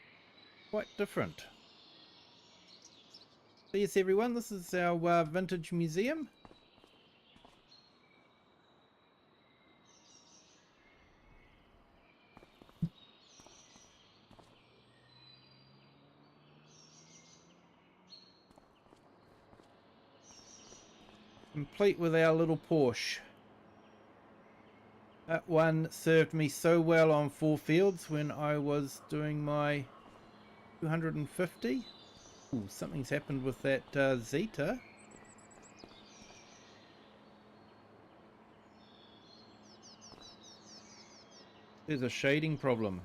A: quite different. So yes, everyone, this is our vintage museum. Complete with our little Porsche. That one served me so well on 4 fields when I was doing my 250. Ooh, something's happened with that Zeta. There's a shading problem.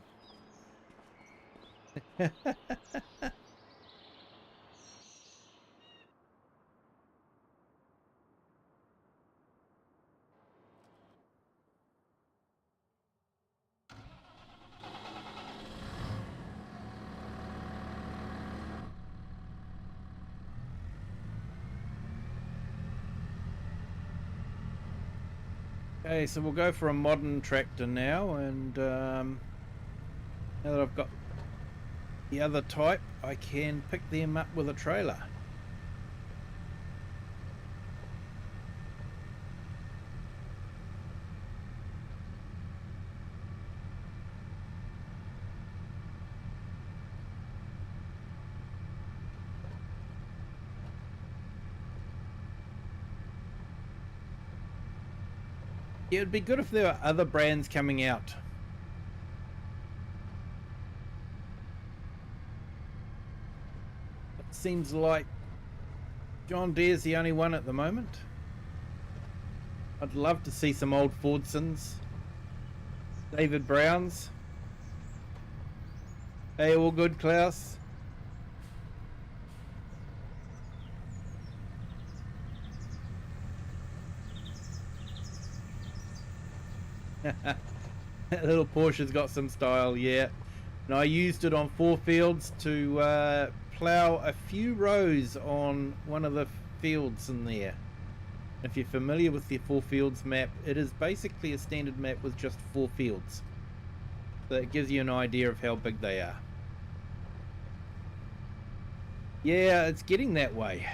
A: Okay, so we'll go for a modern tractor now, and now that I've got the other type, I can pick them up with a trailer. Yeah, it'd be good if there were other brands coming out. It seems like John Deere's the only one at the moment. I'd love to see some old Fordsons. David Browns. Hey, all good, Klaus? That little Porsche's got some style, yeah. And I used it on 4 fields to plough a few rows on one of the fields in there. If you're familiar with the 4 fields map, it is basically a standard map with just 4 fields. So it gives you an idea of how big they are. Yeah, it's getting that way.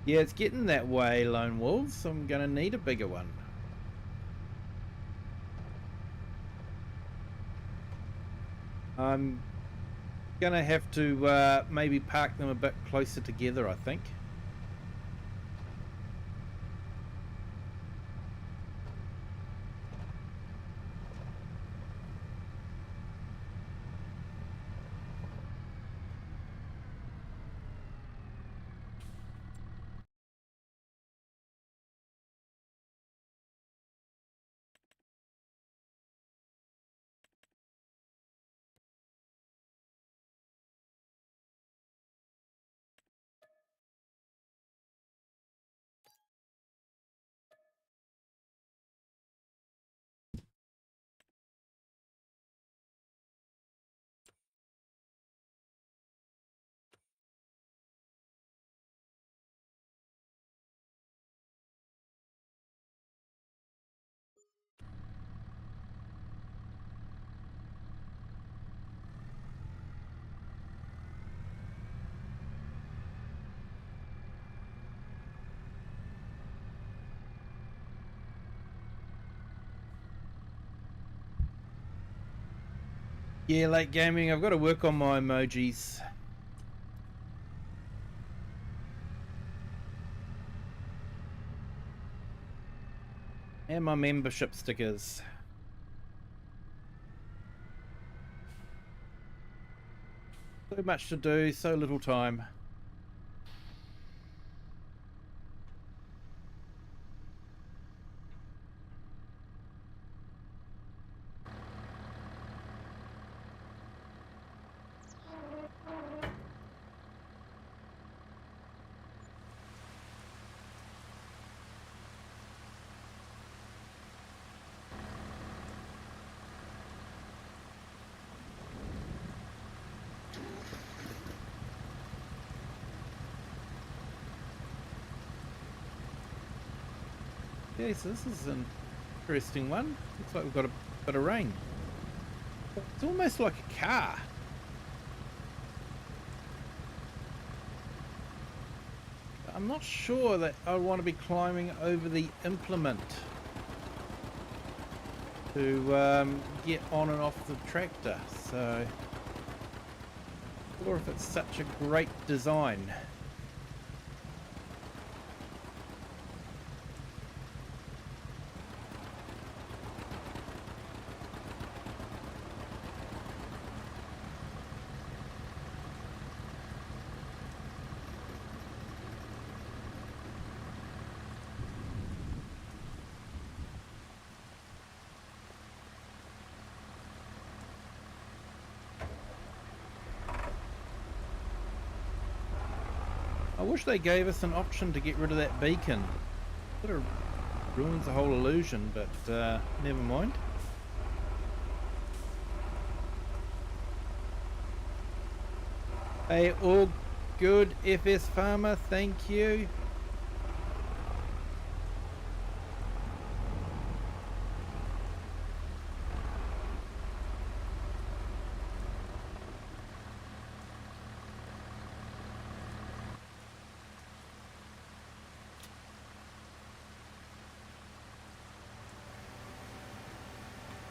A: Yeah, it's getting that way, Lone Wolves. I'm going to need a bigger one. I'm going to have to maybe park them a bit closer together, I think. Yeah, late gaming. I've got to work on my emojis. And my membership stickers. So much to do, so little time. Okay, so this is an interesting one. Looks like we've got a bit of rain. It's almost like a car. I'm not sure that I want to be climbing over the implement to get on and off the tractor, so or if it's such a great design. I wish they gave us an option to get rid of that beacon. Sort of ruins the whole illusion, but never mind. Hey, all good, FS Farmer, thank you.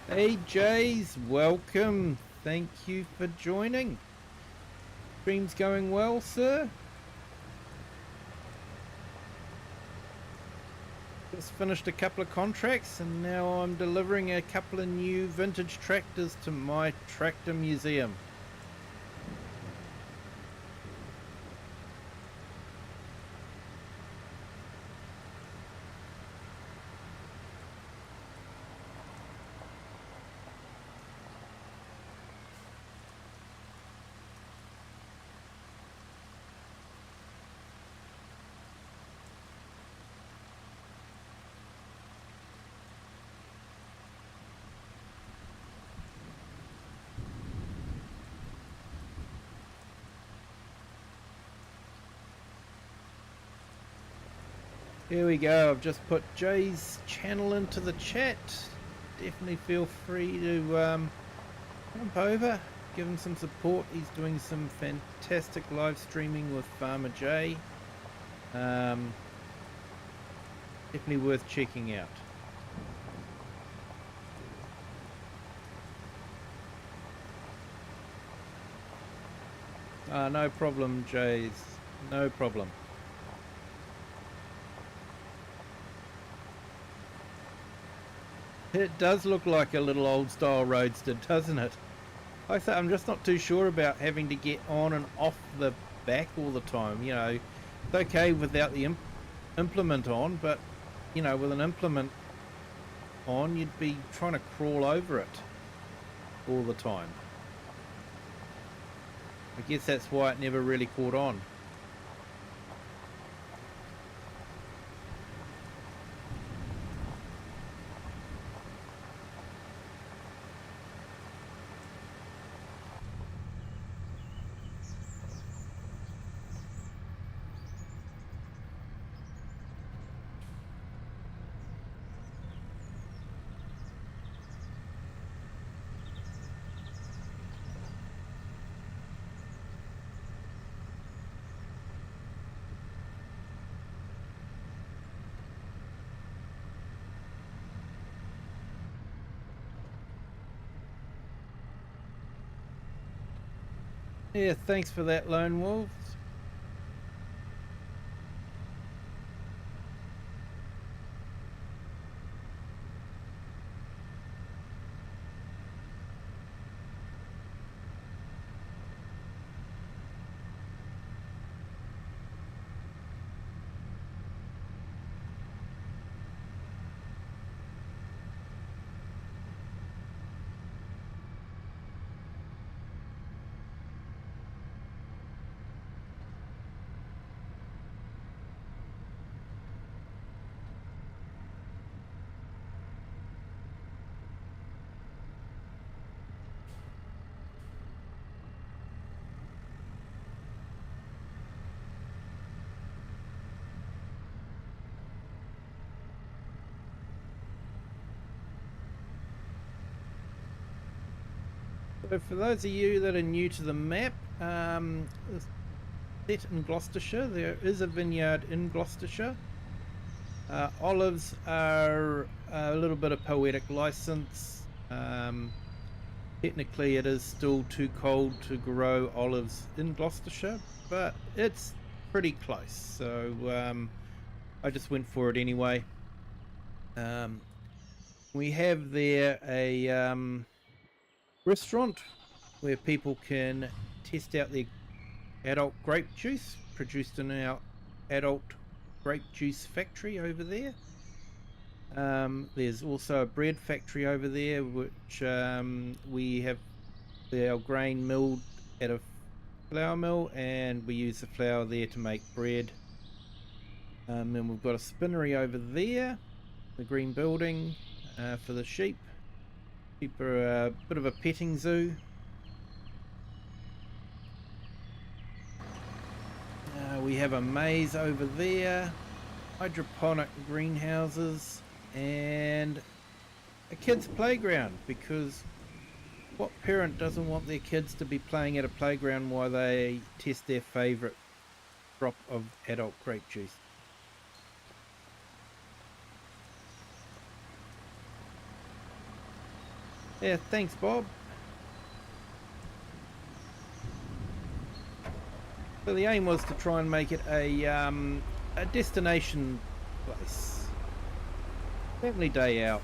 A: Hey Jays, welcome. Thank you for joining. Stream's going well, sir. Just finished a couple of contracts and now I'm delivering a couple of new vintage tractors to my tractor museum. Here we go, I've just put Jay's channel into the chat. Definitely feel free to jump over, give him some support. He's doing some fantastic live streaming with Farmer J. Definitely worth checking out. No problem, Jays. No problem. It does look like a little old style roadster, doesn't it? Like I say, I'm just not too sure about having to get on and off the back all the time. You know, it's okay without the implement on, but you know, with an implement on, you'd be trying to crawl over it all the time. I guess that's why it never really caught on. Yeah, thanks for that, Lone Wolves. So for those of you that are new to the map, set in Gloucestershire, there is a vineyard in Gloucestershire. Olives are a little bit of poetic license. Technically it is still too cold to grow olives in Gloucestershire, but it's pretty close, so I just went for it anyway. We have there a restaurant where people can test out their adult grape juice produced in our adult grape juice factory over there. There's also a bread factory over there, which we have our grain milled at a flour mill, and we use the flour there to make bread. Then we've got a spinnery over there, the green building, for the sheep. Sheep are a bit of a petting zoo. We have a maze over there, hydroponic greenhouses, and a kids playground, because what parent doesn't want their kids to be playing at a playground while they test their favourite drop of adult grape juice? Yeah, thanks, Bob. So the aim was to try and make it a destination place. Family day out.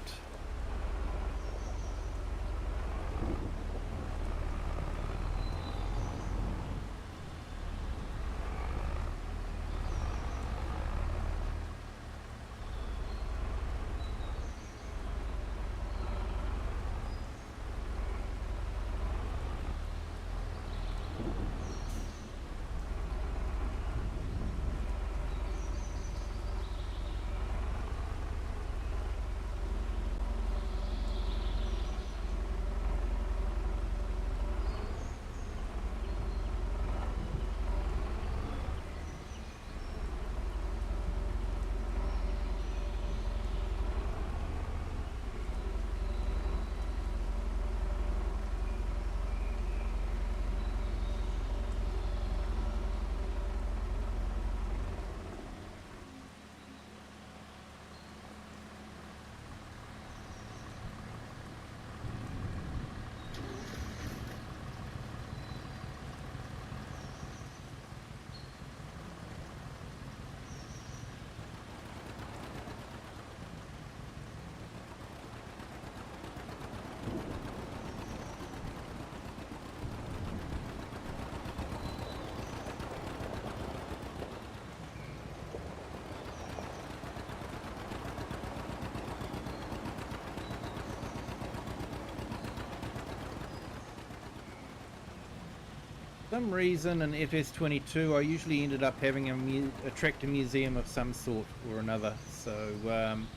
A: some reason in FS22 I usually ended up having a tractor museum of some sort or another, so I'm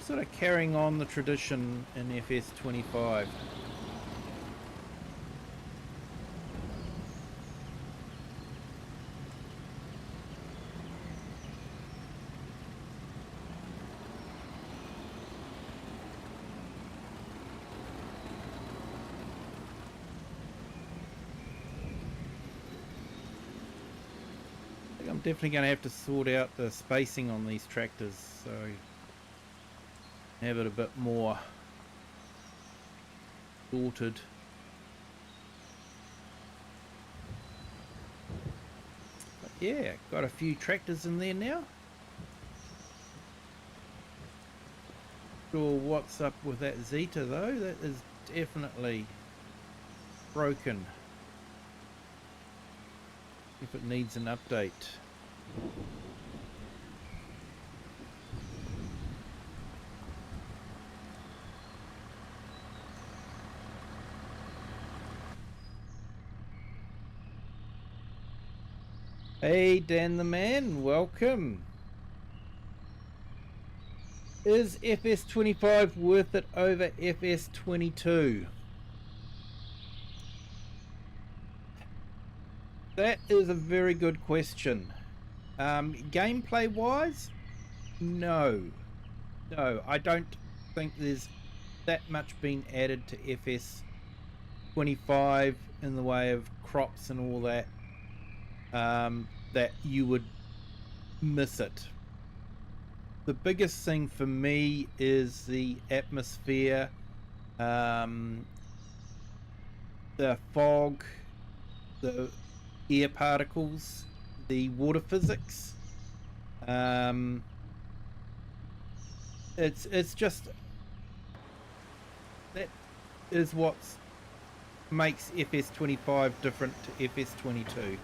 A: sort of carrying on the tradition in FS25. I'm definitely going to have to sort out the spacing on these tractors, so have it a bit more sorted. But yeah, got a few tractors in there now. Sure what's up with that Zeta though, that is definitely broken. If it needs an update. Hey Dan the Man, welcome. Is FS25 worth it over FS22? That is a very good question. Gameplay wise, no, I don't think there's that much been added to FS25 in the way of crops and all that, that you would miss it. The biggest thing for me is the atmosphere, the fog, the air particles, the water physics. It's just that is what makes FS25 different to FS22.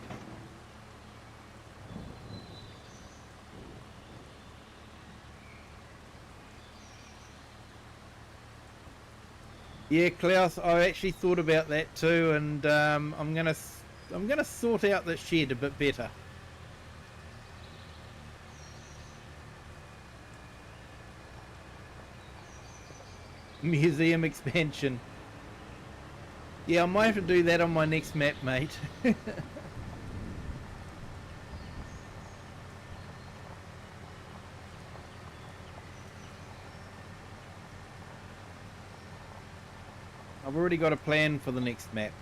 A: Yeah, Klaus, I actually thought about that too, and I'm gonna sort out the shed a bit better. Museum expansion. Yeah, I might have to do that on my next map, mate. I've already got a plan for the next map.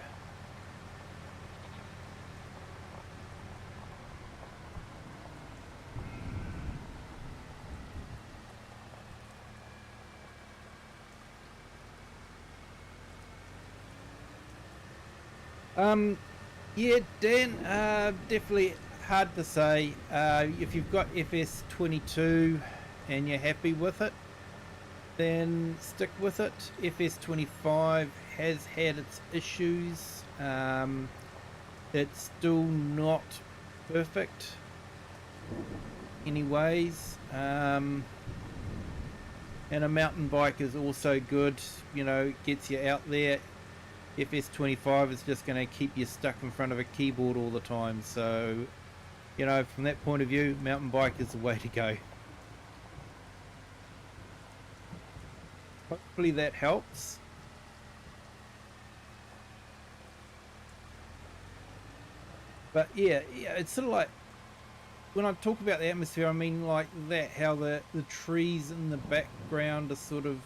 A: Yeah, Dan, definitely hard to say. If you've got FS22 and you're happy with it, then stick with it. FS25 has had its issues. It's still not perfect anyways. And a mountain bike is also good, you know, gets you out there. FS25 is just going to keep you stuck in front of a keyboard all the time, so you know, from that point of view, mountain bike is the way to go. Hopefully that helps. But yeah, it's sort of like when I talk about the atmosphere, I mean like that, how the trees in the background are sort of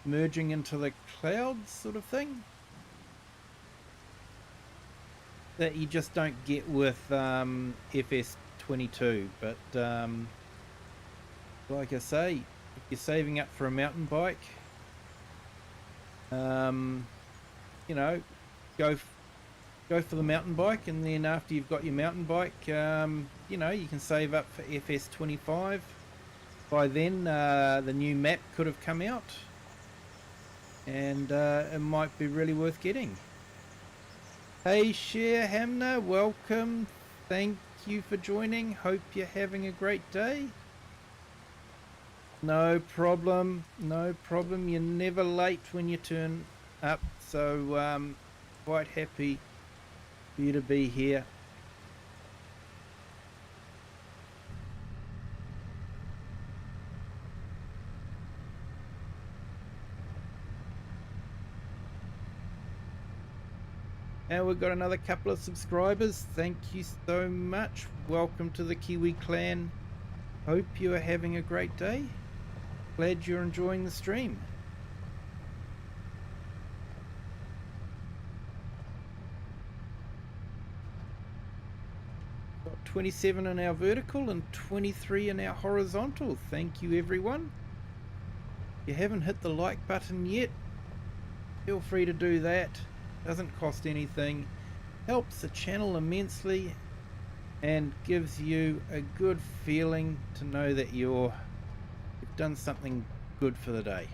A: merging into the clouds sort of thing, that you just don't get with FS22. But like I say, if you're saving up for a mountain bike, you know, go for the mountain bike, and then after you've got your mountain bike, you know, you can save up for FS25. By then the new map could have come out, and it might be really worth getting. Hey Cher Hamner, welcome, thank you for joining, hope you're having a great day. No problem, you're never late when you turn up, so quite happy for you to be here. And we've got another couple of subscribers. Thank you so much. Welcome to the Kiwi clan. Hope you are having a great day. Glad you're enjoying the stream. Got 27 in our vertical and 23 in our horizontal. Thank you, everyone. If you haven't hit the like button yet, feel free to do that. Doesn't cost anything, helps the channel immensely, and gives you a good feeling to know that you've done something good for the day.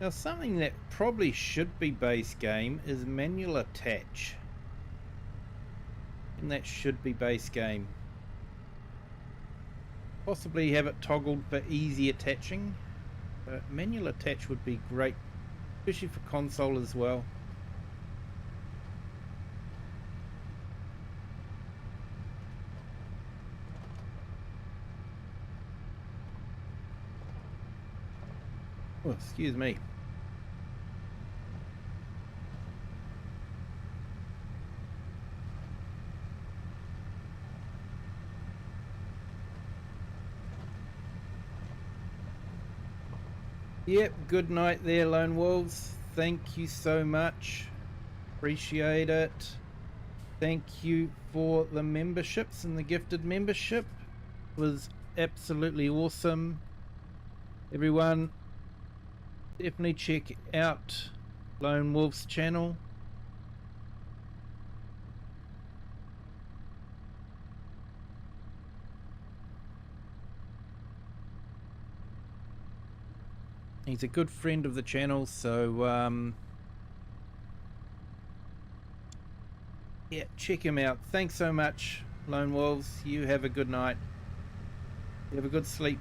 A: Now, something that probably should be base game is manual attach. And that should be base game. Possibly have it toggled for easy attaching. But manual attach would be great, especially for console as well. Oh, excuse me. Yep, good night there, Lone Wolves. Thank you so much. Appreciate it. Thank you for the memberships and the gifted membership. It was absolutely awesome. Everyone, definitely check out Lone Wolf's channel. He's a good friend of the channel, so yeah, check him out. Thanks so much, Lone Wolves. You have a good night. You have a good sleep.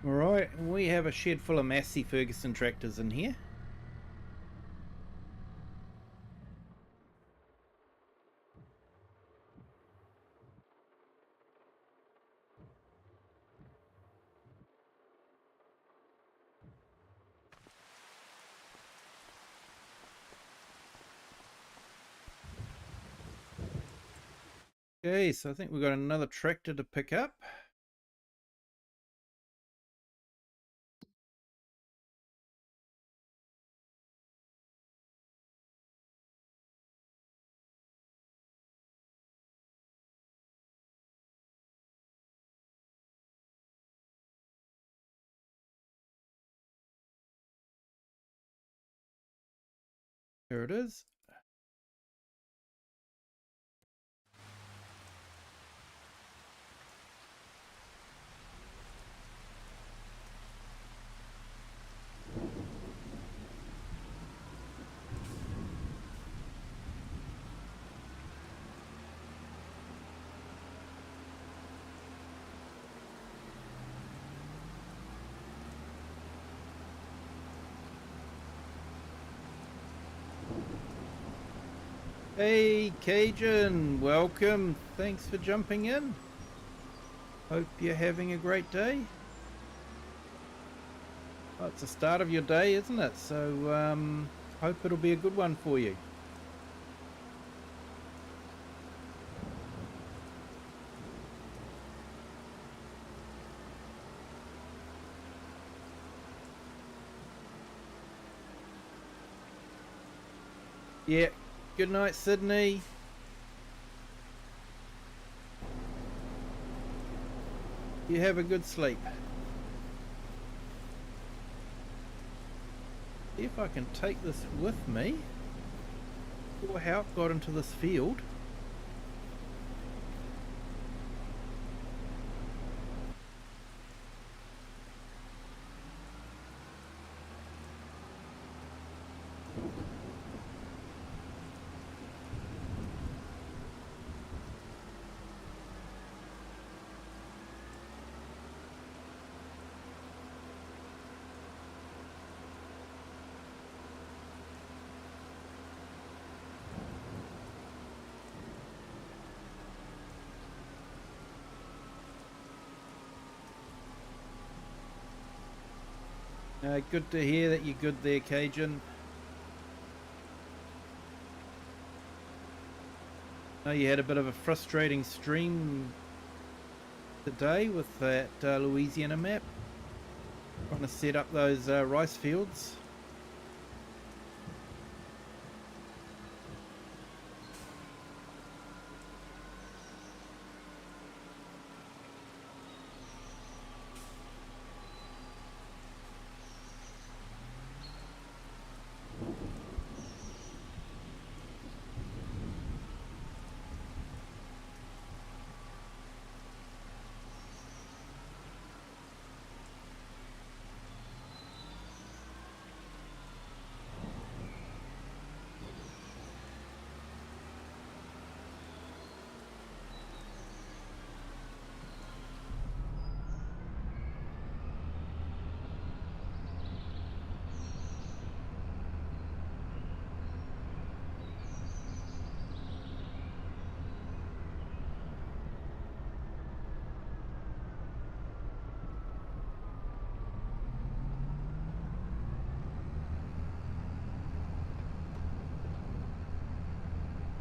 A: Alright, we have a shed full of Massey Ferguson tractors in here. Okay, so I think we've got another tractor to pick up. There it is. Hey Cajun, welcome. Thanks for jumping in. Hope you're having a great day. Oh, it's the start of your day, isn't it? So hope it'll be a good one for you. Yeah. Good night, Sydney. You have a good sleep. See if I can take this with me. Or how it got into this field. Good to hear that you're good there, Cajun. I know you had a bit of a frustrating stream today with that Louisiana map. Trying to set up those rice fields.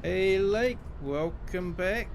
A: Hey Lake, welcome back.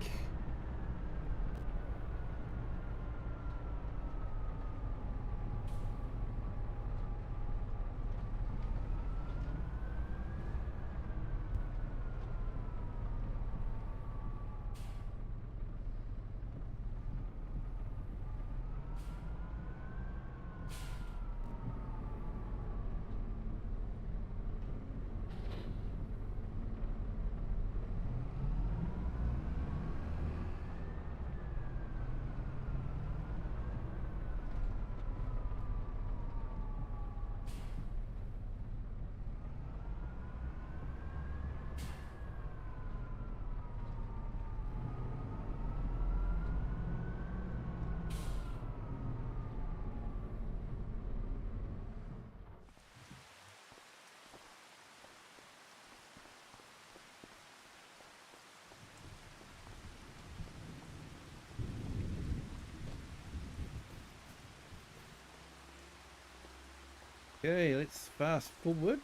A: Okay, let's fast forward.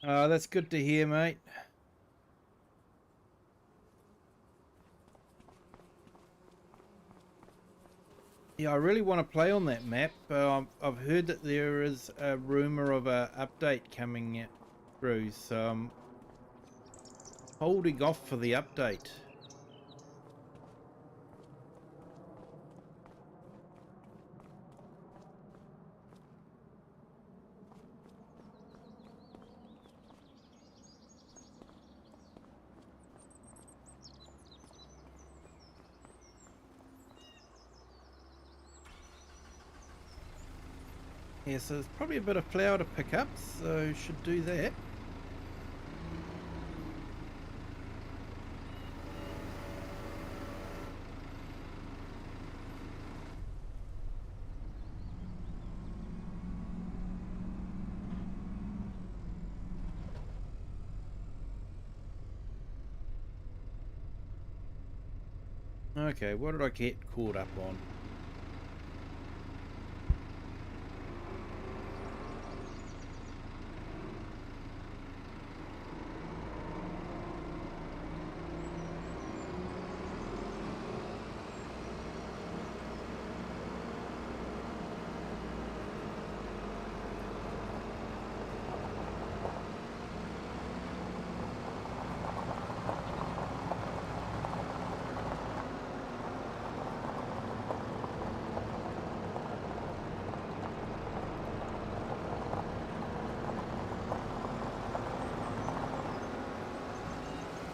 A: That's good to hear, mate. Yeah, I really want to play on that map. I've heard that there is a rumor of a update coming through, so I'm holding off for the update. Yeah, so there's probably a bit of flour to pick up, so should do that. Okay, what did I get caught up on?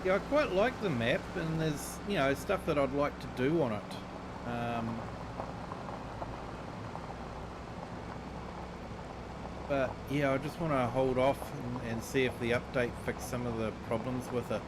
A: Yeah, I quite like the map, and there's, you know, stuff that I'd like to do on it. But yeah, I just want to hold off and see if the update fixed some of the problems with it.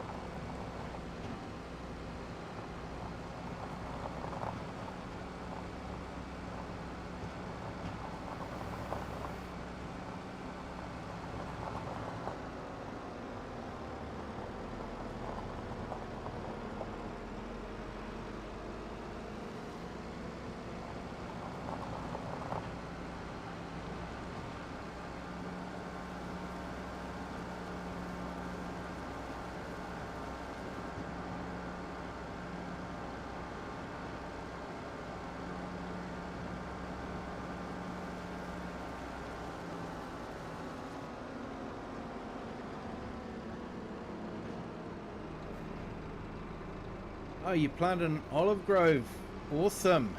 A: Oh, you planted an olive grove. Awesome.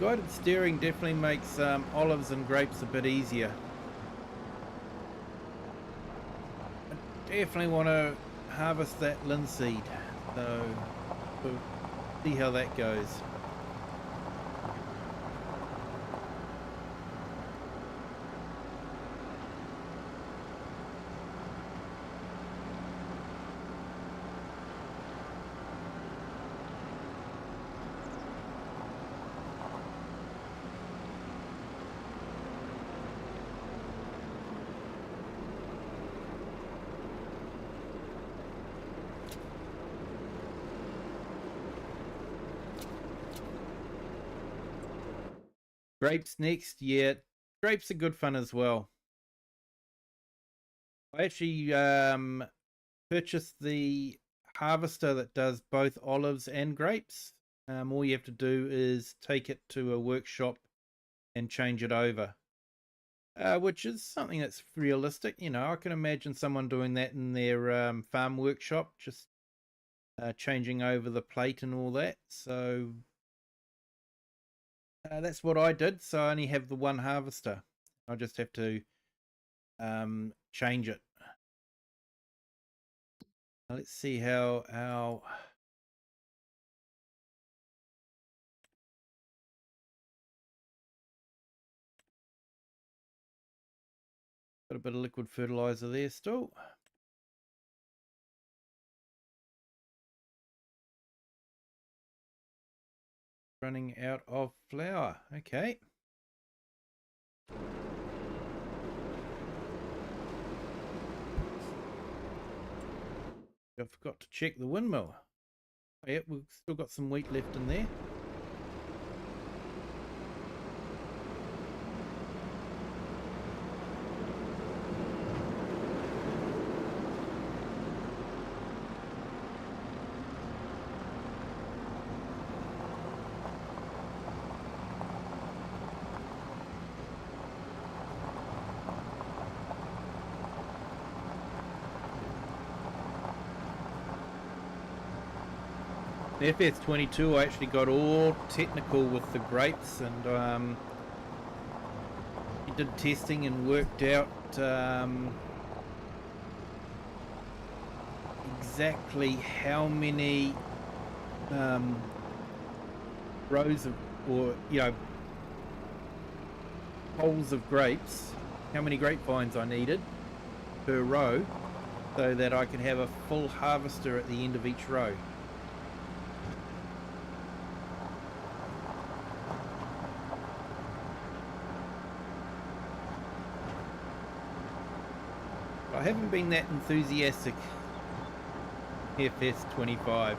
A: Guided steering definitely makes olives and grapes a bit easier. I definitely want to harvest that linseed, so we'll see how that goes. Grapes next, yeah. Grapes are good fun as well. I actually purchased the harvester that does both olives and grapes. All you have to do is take it to a workshop and change it over, which is something that's realistic. You know, I can imagine someone doing that in their farm workshop, just changing over the plate and all that. So that's what I did. So I only have the one harvester. I just have to change it. Let's see how our got a bit of liquid fertilizer there still. Running out of flour. Okay. I forgot to check the windmill. Oh, yeah, we've still got some wheat left in there. The FS22, I actually got all technical with the grapes, and did testing and worked out exactly how many rows of, or holes of grapes, how many grapevines I needed per row, so that I could have a full harvester at the end of each row. I haven't been that enthusiastic FS 25.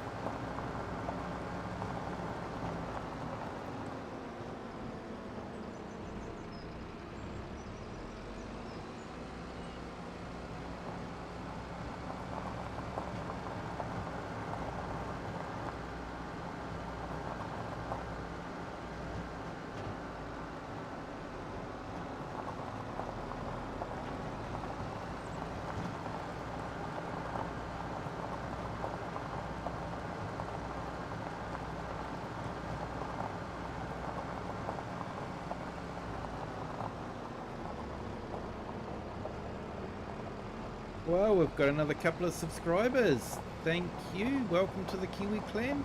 A: Well, we've got another couple of subscribers. Thank you. Welcome to the Kiwi clan.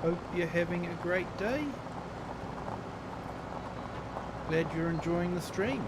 A: Hope you're having a great day. Glad you're enjoying the stream.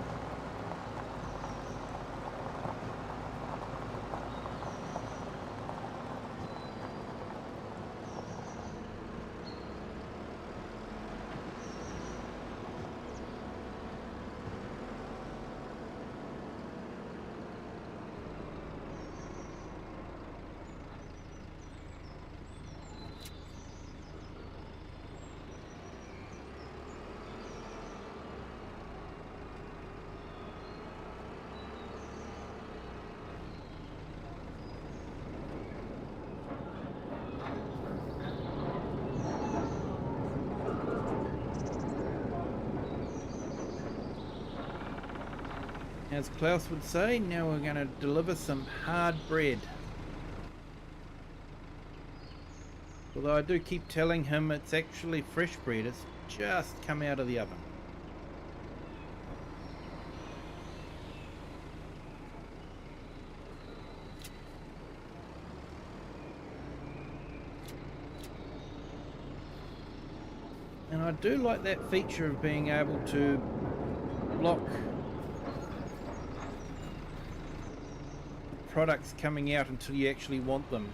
A: As Klaus would say, now we're going to deliver some hard bread. Although I do keep telling him it's actually fresh bread, it's just come out of the oven. And I do like that feature of being able to block products coming out until you actually want them.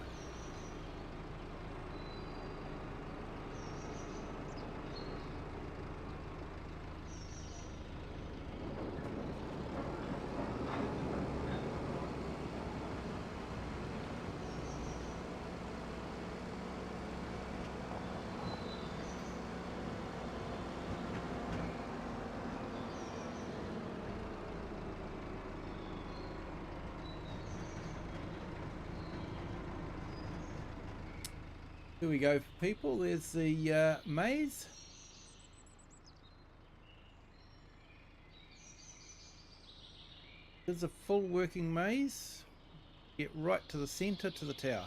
A: Here we go, people. There's the maize. There's a full working maize. Get right to the center to the tower.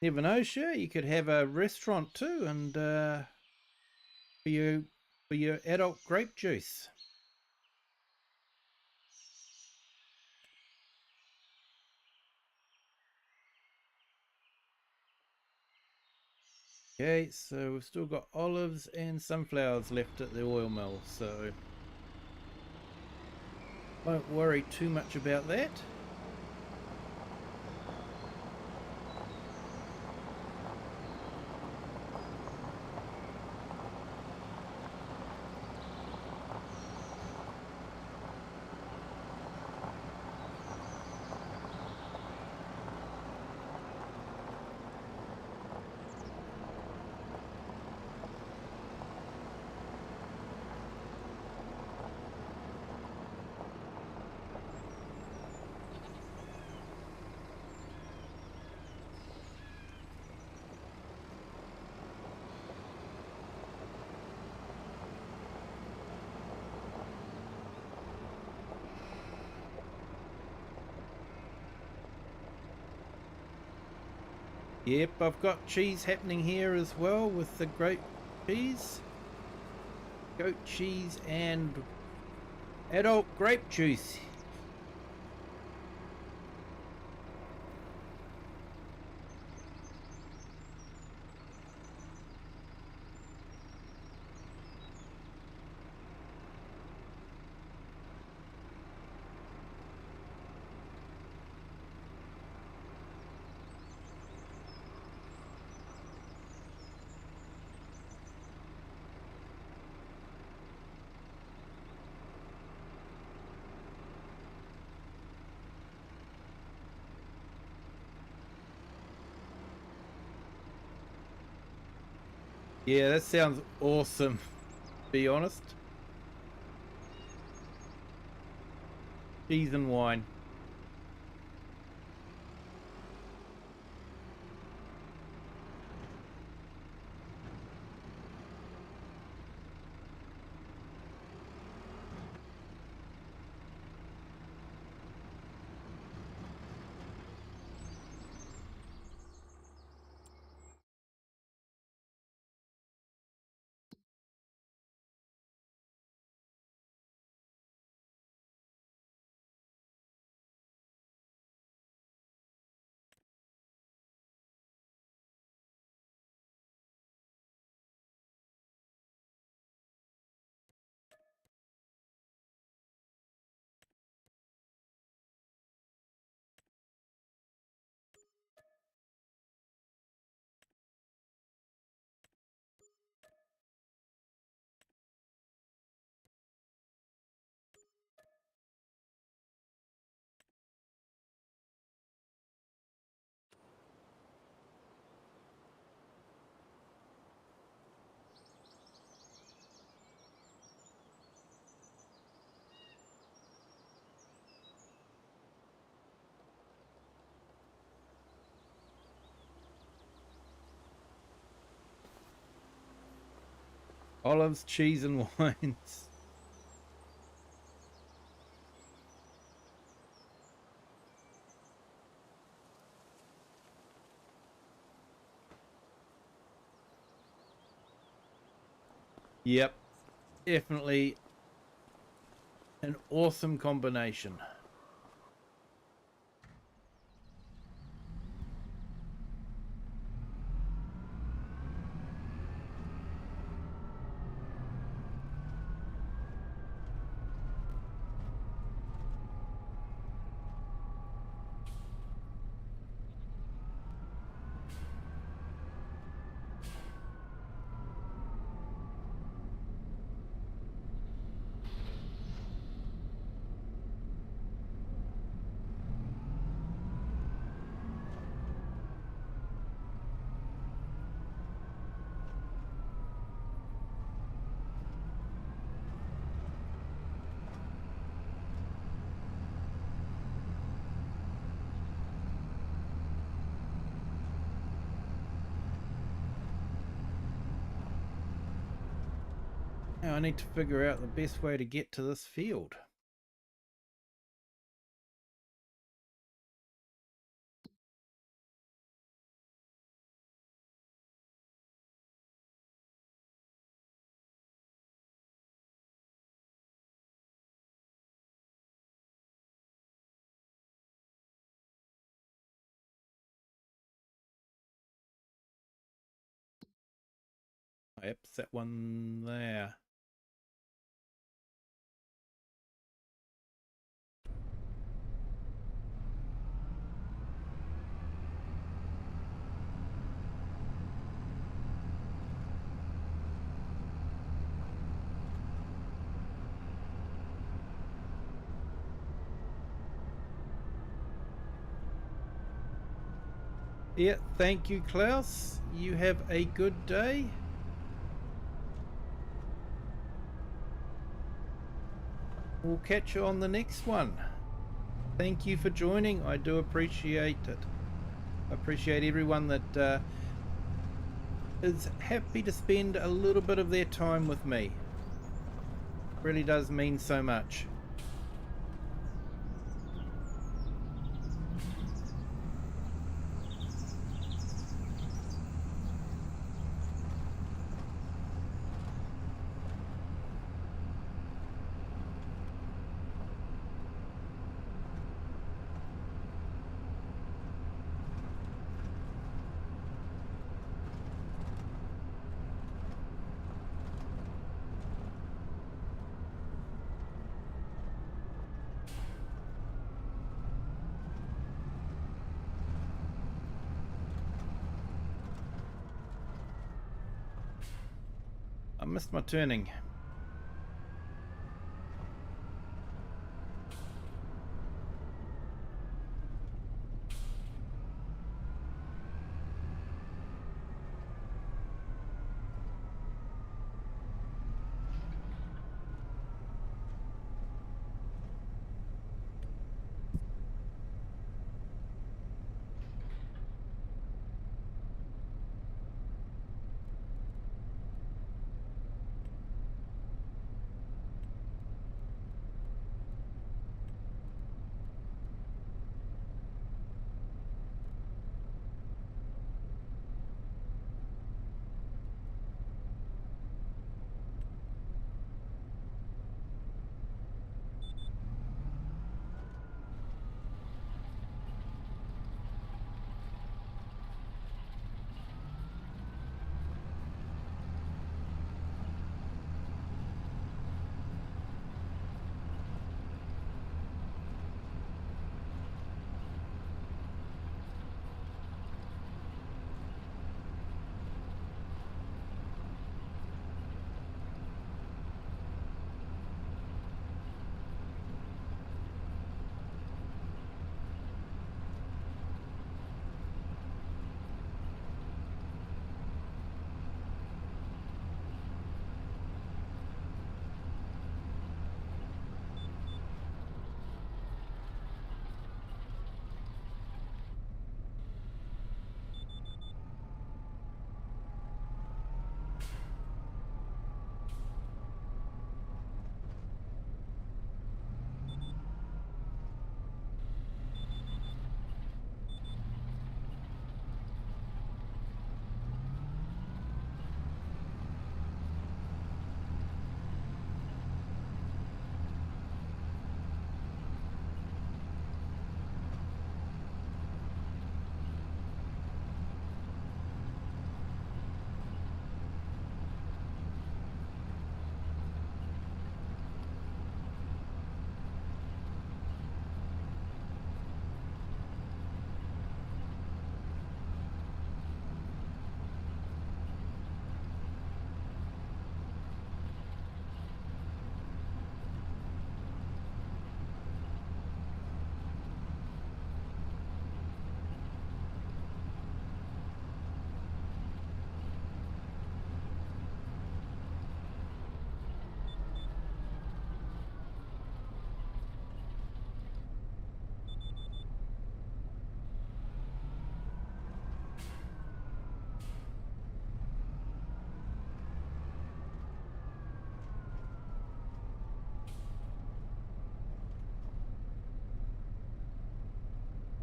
A: Never know, sure, you could have a restaurant too, and for your adult grape juice. Okay, so we've still got olives and sunflowers left at the oil mill, so won't worry too much about that. Yep, I've got cheese happening here as well with the goat cheese. Goat cheese and adult grape juice. Yeah, that sounds awesome, to be honest. Cheese and wine. Olives, cheese and wines. Yep, definitely an awesome combination. Now I need to figure out the best way to get to this field. Yep, it's that one there. Yeah, thank you, Klaus. You have a good day. We'll catch you on the next one. Thank you for joining. I do appreciate it. I appreciate everyone that is happy to spend a little bit of their time with me. It really does mean so much. I missed my turning.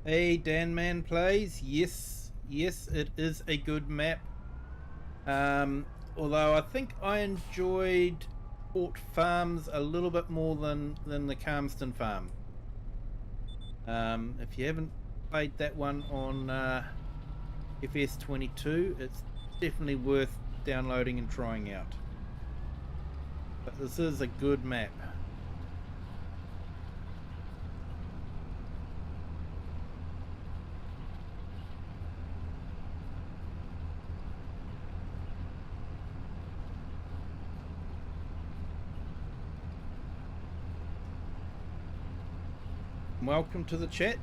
A: Hey, Dan Man Plays. Yes, yes, it is a good map. Although I think I enjoyed Port Farms a little bit more than the Calmston Farm. If you haven't played that one on FS22, it's definitely worth downloading and trying out. But this is a good map. Welcome to the chat.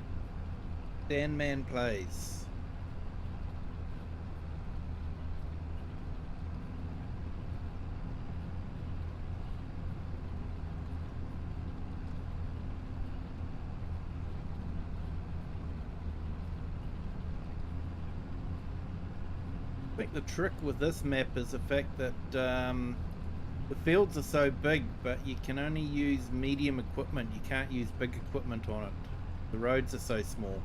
A: Dan Man Plays. I think the trick with this map is the fact that the fields are so big, but you can only use medium equipment. You can't use big equipment on it. The roads are so small.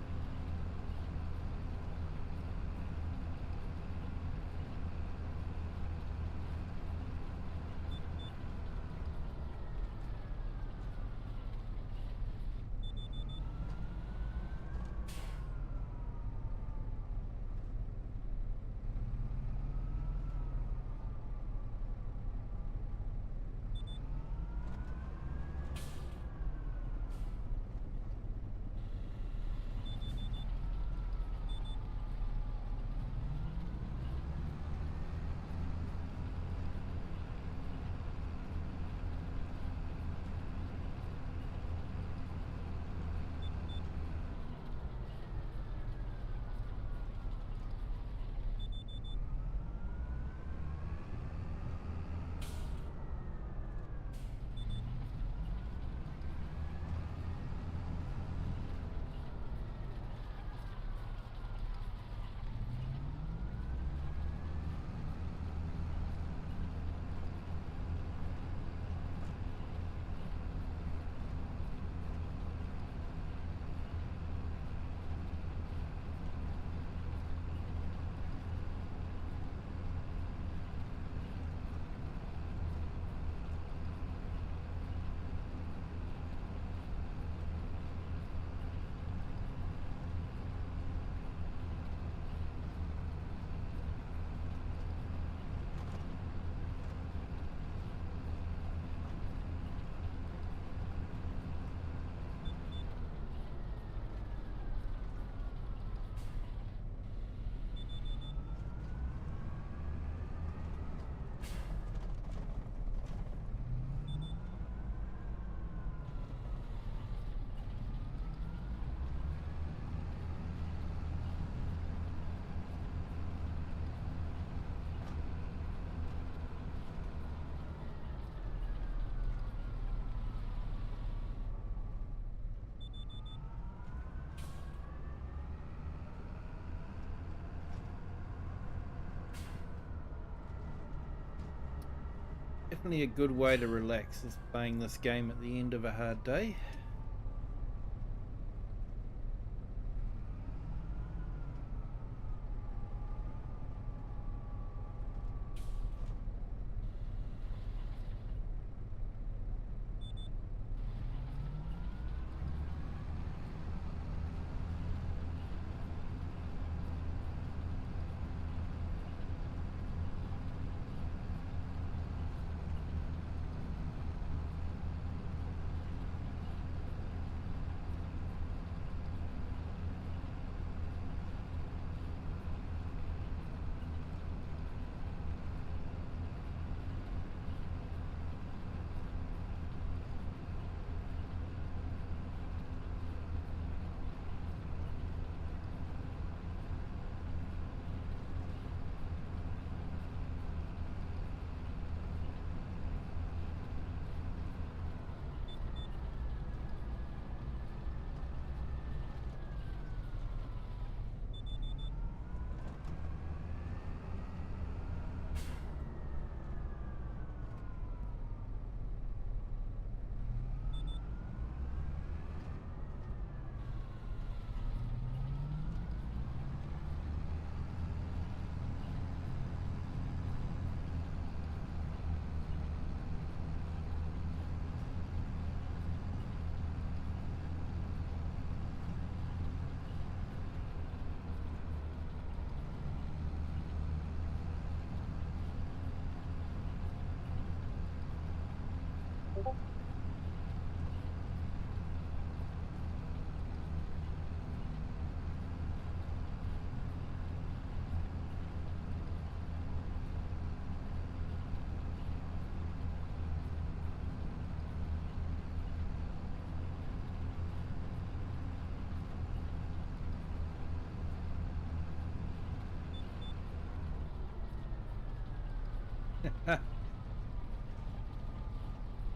A: Definitely a good way to relax is playing this game at the end of a hard day.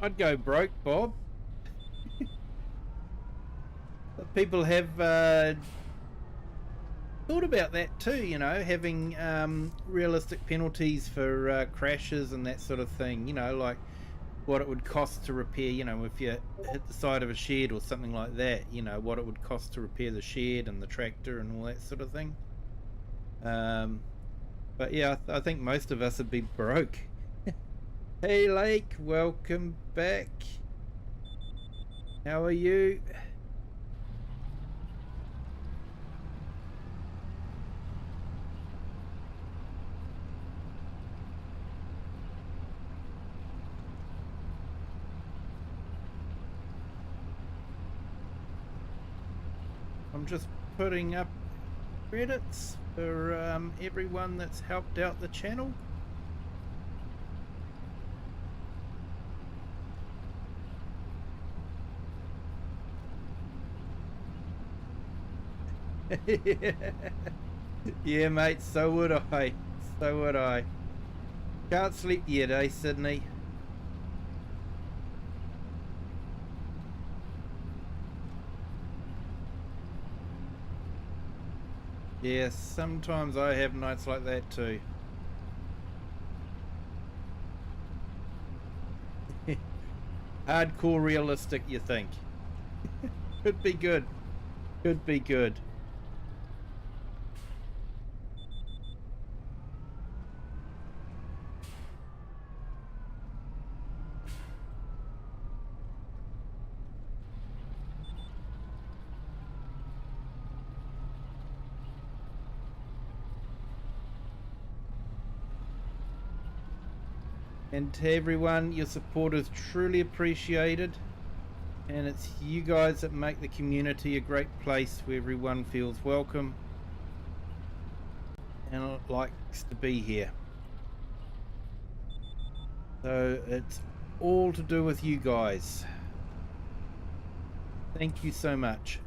A: I'd go broke, Bob. People have thought about that too, you know, having realistic penalties for crashes and that sort of thing, you know, like what it would cost to repair, you know, if you hit the side of a shed or something like that, you know, what it would cost to repair the shed and the tractor and all that sort of thing. But yeah, I think most of us would be broke. Hey Lake, welcome back. How are you? I'm just putting up credits for everyone that's helped out the channel. Yeah, mate, so would I. So would I. Can't sleep yet, eh, Sydney? Yeah, sometimes I have nights like that too. Hardcore realistic, you think? Could be good. Could be good. And to everyone, your support is truly appreciated. And it's you guys that make the community a great place where everyone feels welcome and likes to be here. So it's all to do with you guys. Thank you so much.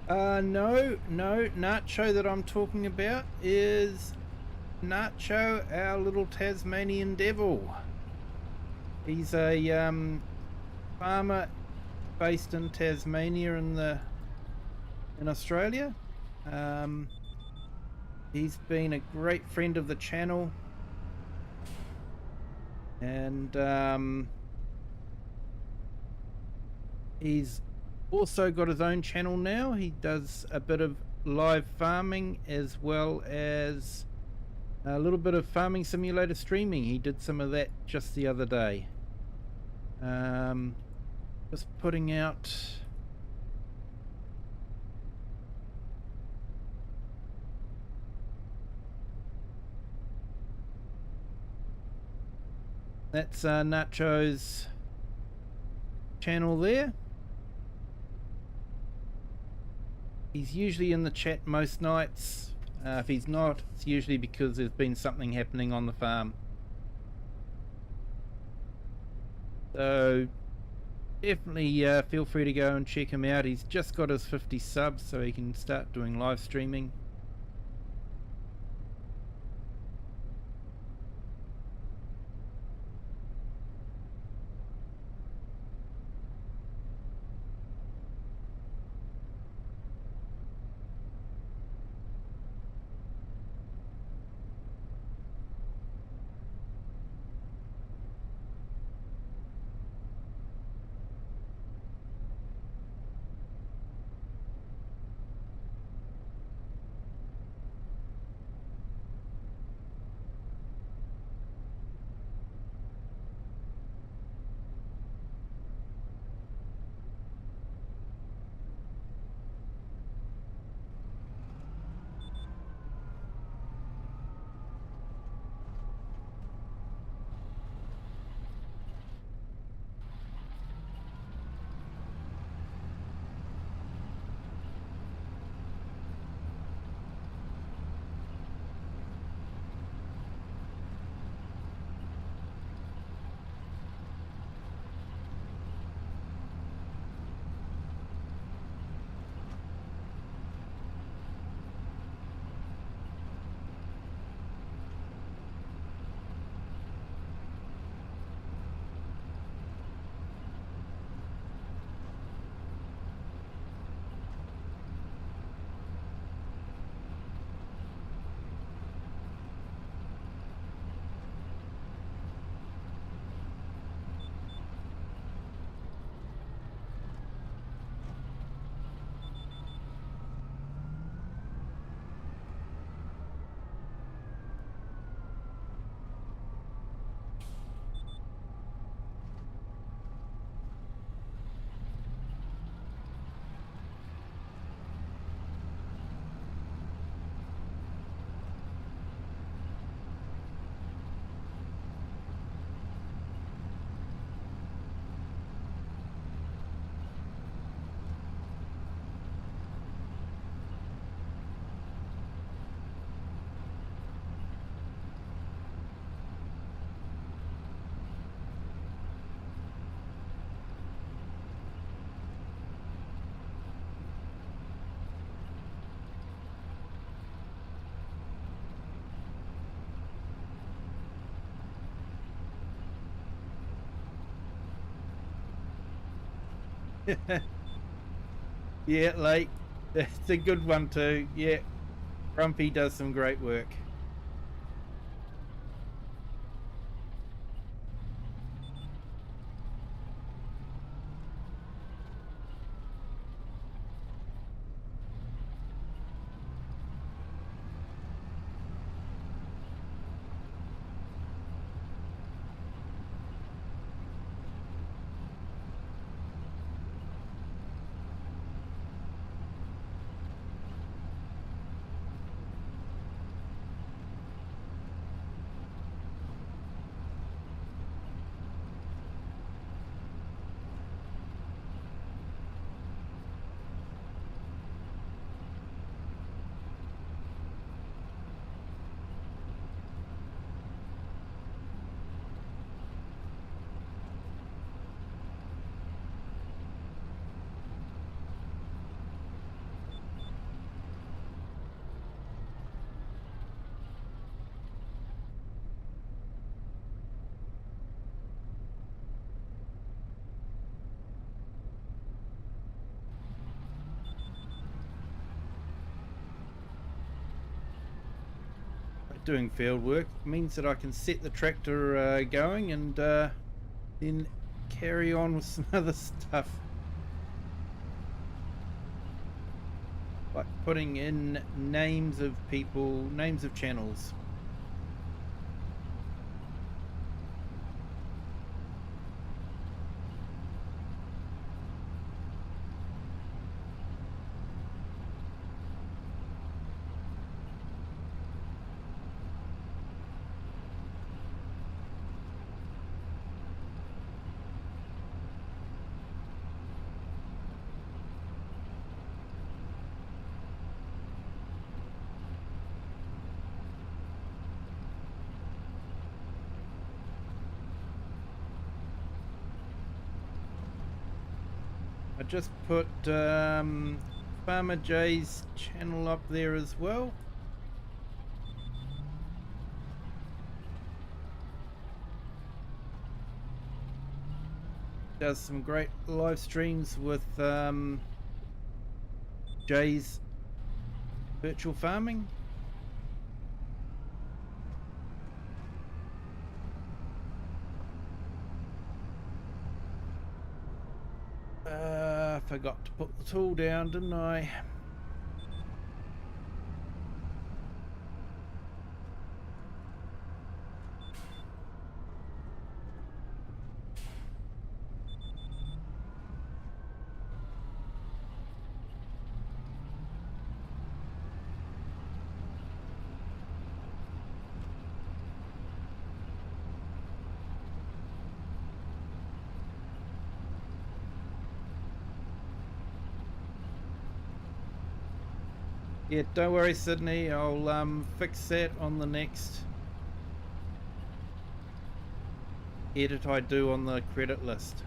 A: No, Nacho that I'm talking about is Nacho, our little Tasmanian devil. He's a farmer based in Tasmania in Australia. He's been a great friend of the channel, and he's also got his own channel now. He does a bit of live farming as well as a little bit of farming simulator streaming. He did some of that just the other day. Just putting out that's Nacho's channel there. He's usually in the chat most nights. If he's not, it's usually because there's been something happening on the farm. So definitely feel free to go and check him out. He's just got his 50 subs, so he can start doing live streaming. Yeah, like it's a good one too. Yeah, Grumpy does some great work. doing field work. It means that I can set the tractor going and then carry on with some other stuff. Like putting in names of people, names of channels. I just put Farmer Jay's channel up there as well. Does some great live streams with Jay's virtual farming. Forgot to put the tool down, didn't I? Yeah, don't worry, Sydney. I'll fix that on the next edit I do on the credit list.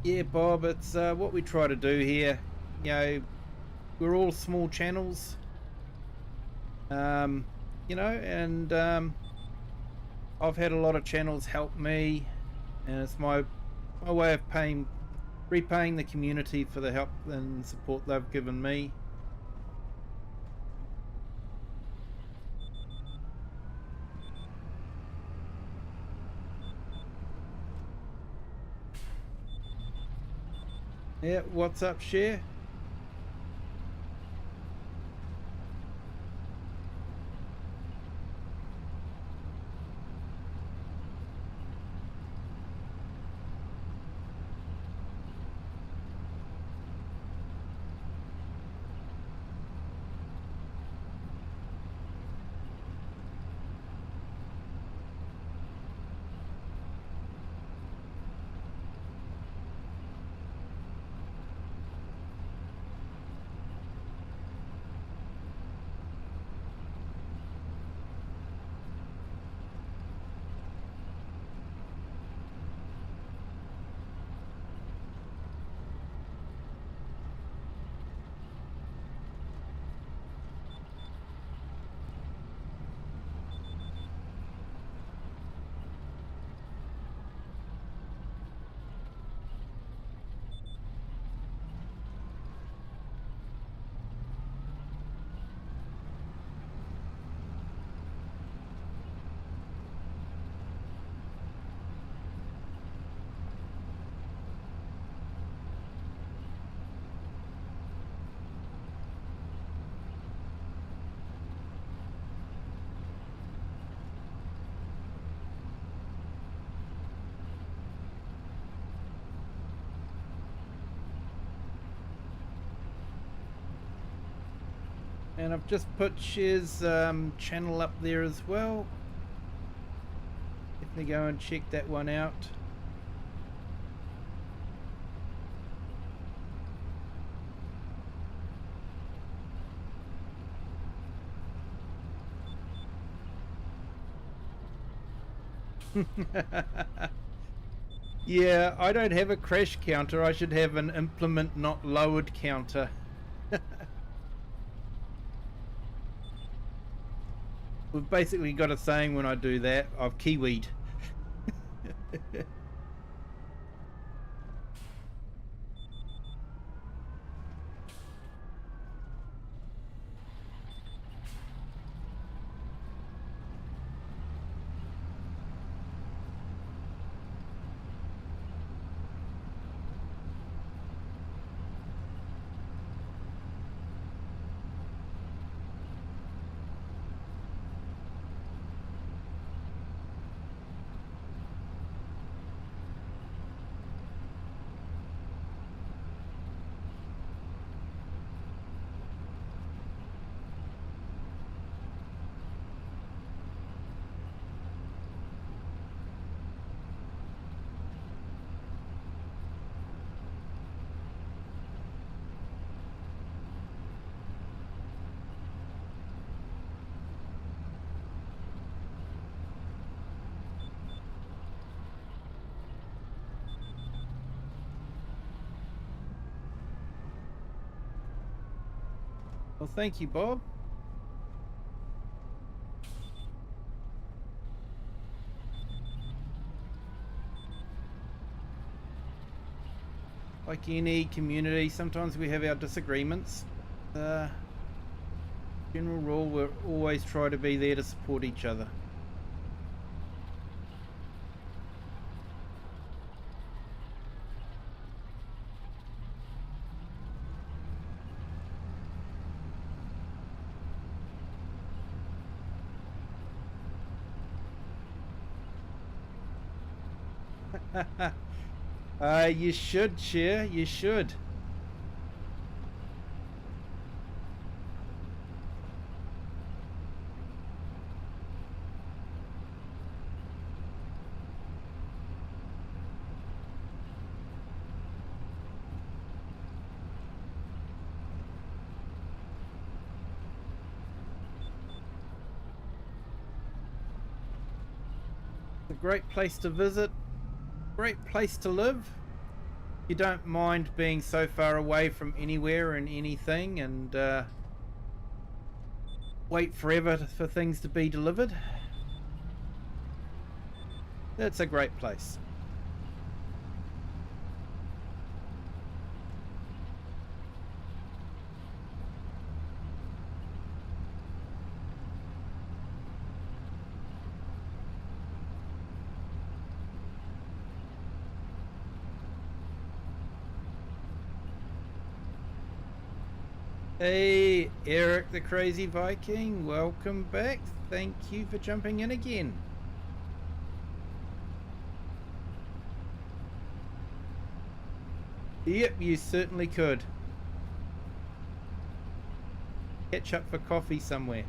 A: Yeah, Bob, it's what we try to do here. You know, we're all small channels, you know, and I've had a lot of channels help me, and it's my way of repaying the community for the help and support they've given me. Yeah, what's up, Share? And I've just put Share's channel up there as well. Definitely go and check that one out. Yeah, I don't have a crash counter. I should have an implement not lowered counter. We've basically got a saying when I do that. I've kiwied. Well, thank you, Bob. Like any community, sometimes we have our disagreements. General rule, we'll always try to be there to support each other. You should, Cher, you should. It's a great place to visit, great place to live. You don't mind being so far away from anywhere and anything and wait forever for things to be delivered. It's a great place. Hey, Eric the Crazy Viking, welcome back. Thank you for jumping in again. Yep, you certainly could. Catch up for coffee somewhere.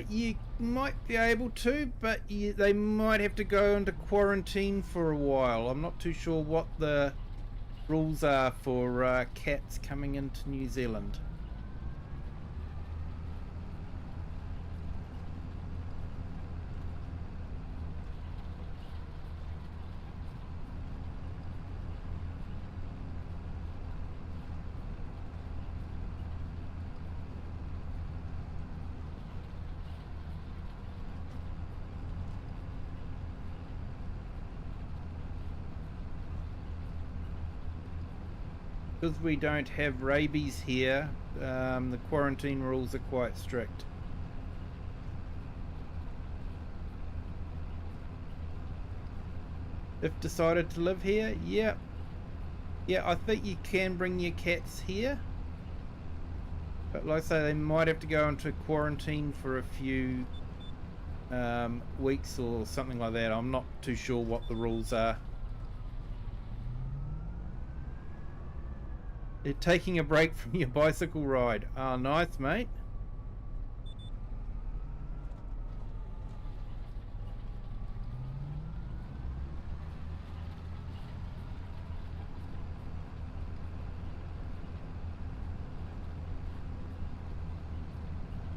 A: You might be able to, but they might have to go into quarantine for a while. I'm not too sure what the rules are for cats coming into New Zealand. Because we don't have rabies here, the quarantine rules are quite strict. If decided to live here, yeah, I think you can bring your cats here, but like I say, they might have to go into quarantine for a few weeks or something like that. I'm not too sure what the rules are. They're taking a break from your bicycle ride. Oh, nice, mate.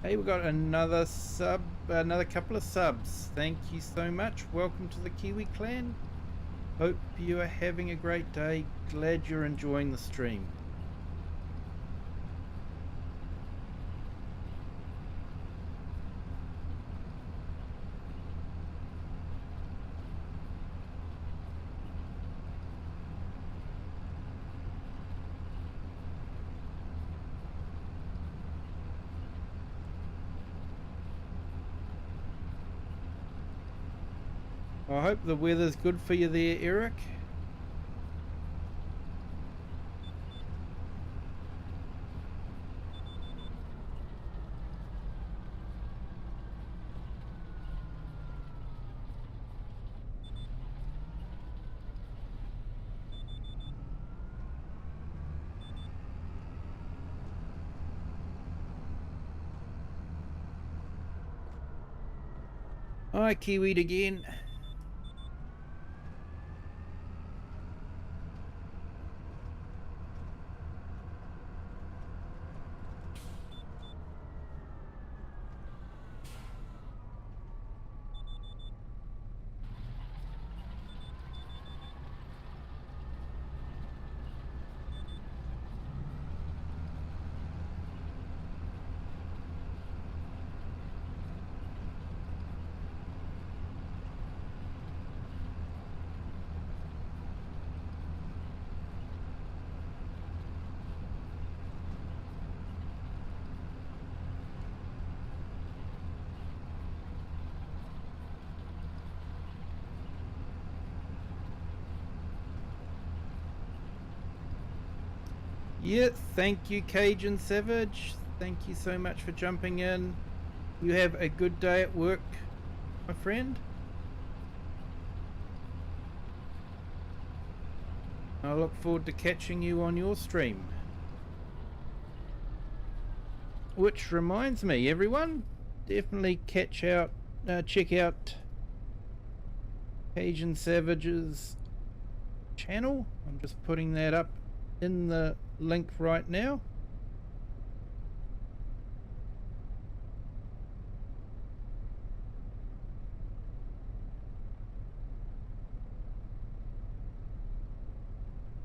A: Hey, we got another sub, another couple of subs. Thank you so much. Welcome to the Kiwi clan. Hope you are having a great day. Glad you're enjoying the stream. I hope the weather's good for you there, Eric. Hi, Kiwi again. Yeah, thank you, Cajun Savage. Thank you so much for jumping in. You have a good day at work, my friend. I look forward to catching you on your stream. Which reminds me, everyone, definitely check out Cajun Savage's channel. I'm just putting that up in the link right now.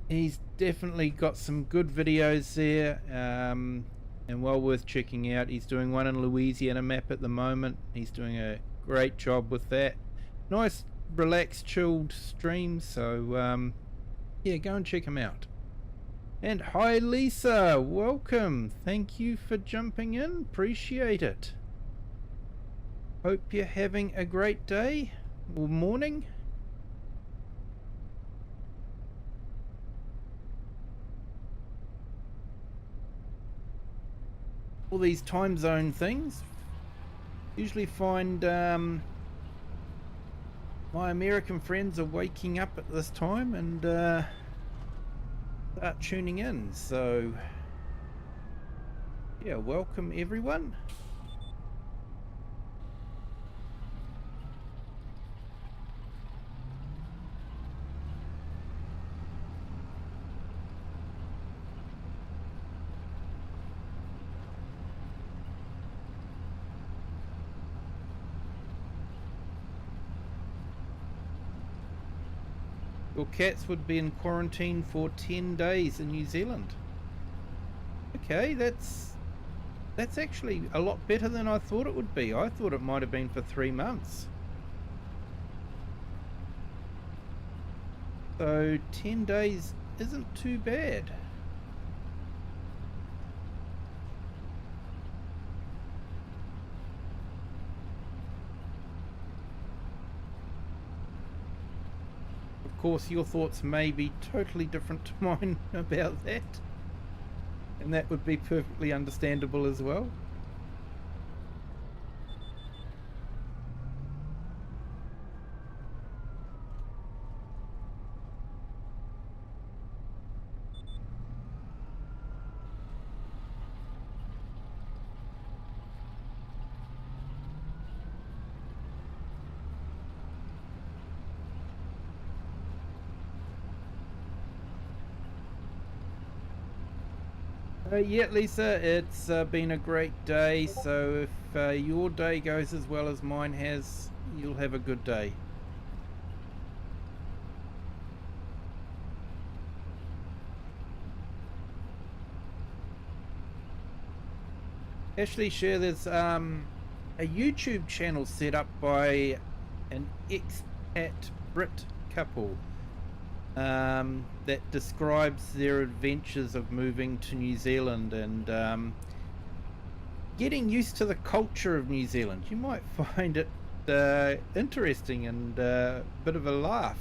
A: He's definitely got some good videos there, and well worth checking out. He's doing one in Louisiana map at the moment. He's doing a great job with that. Nice, relaxed, chilled stream. So yeah, go and check him out. And hi, Lisa. Welcome. Thank you for jumping in. Appreciate it. Hope you're having a great day or morning. All these time zone things. Usually find my American friends are waking up at this time and start tuning in. So yeah, welcome everyone. Your cats would be in quarantine for 10 days in New Zealand. Okay, that's actually a lot better than I thought it would be. I thought it might have been for 3 months. So 10 days isn't too bad. Of course, your thoughts may be totally different to mine about that, and that would be perfectly understandable as well. Yeah, Lisa, it's been a great day. So if your day goes as well as mine has, you'll have a good day. Actually, share there's a YouTube channel set up by an expat Brit couple that describes their adventures of moving to New Zealand and getting used to the culture of New Zealand. You might find it interesting and a bit of a laugh.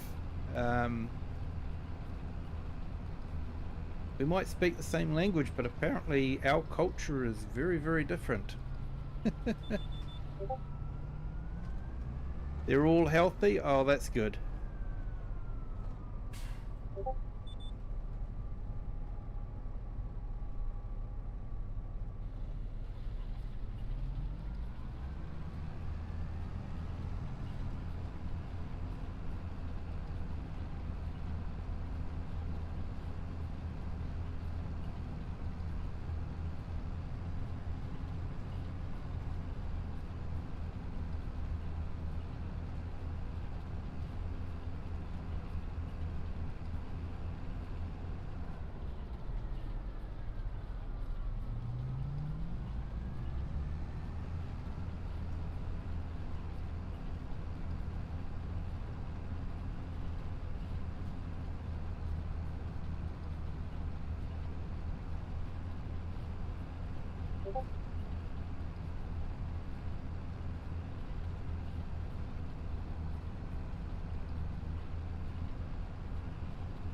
A: We might speak the same language, but apparently our culture is very, very different. They're all healthy? Oh, that's good.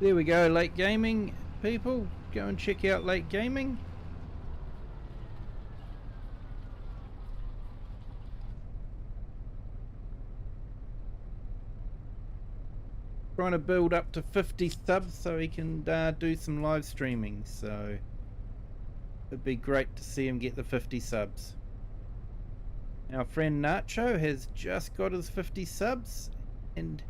A: There we go, late gaming people. Go and check out late gaming. Trying to build up to 50 subs so he can do some live streaming. So it'd be great to see him get the 50 subs. Our friend Nacho has just got his 50 subs, and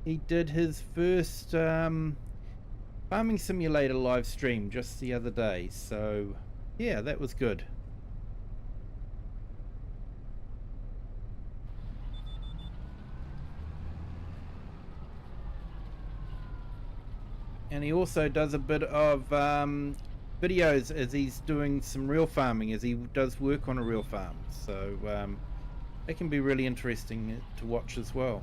A: he did his first Farming Simulator live stream just the other day. So yeah, that was good. And he also does a bit of videos as he's doing some real farming, as he does work on a real farm. So it can be really interesting to watch as well.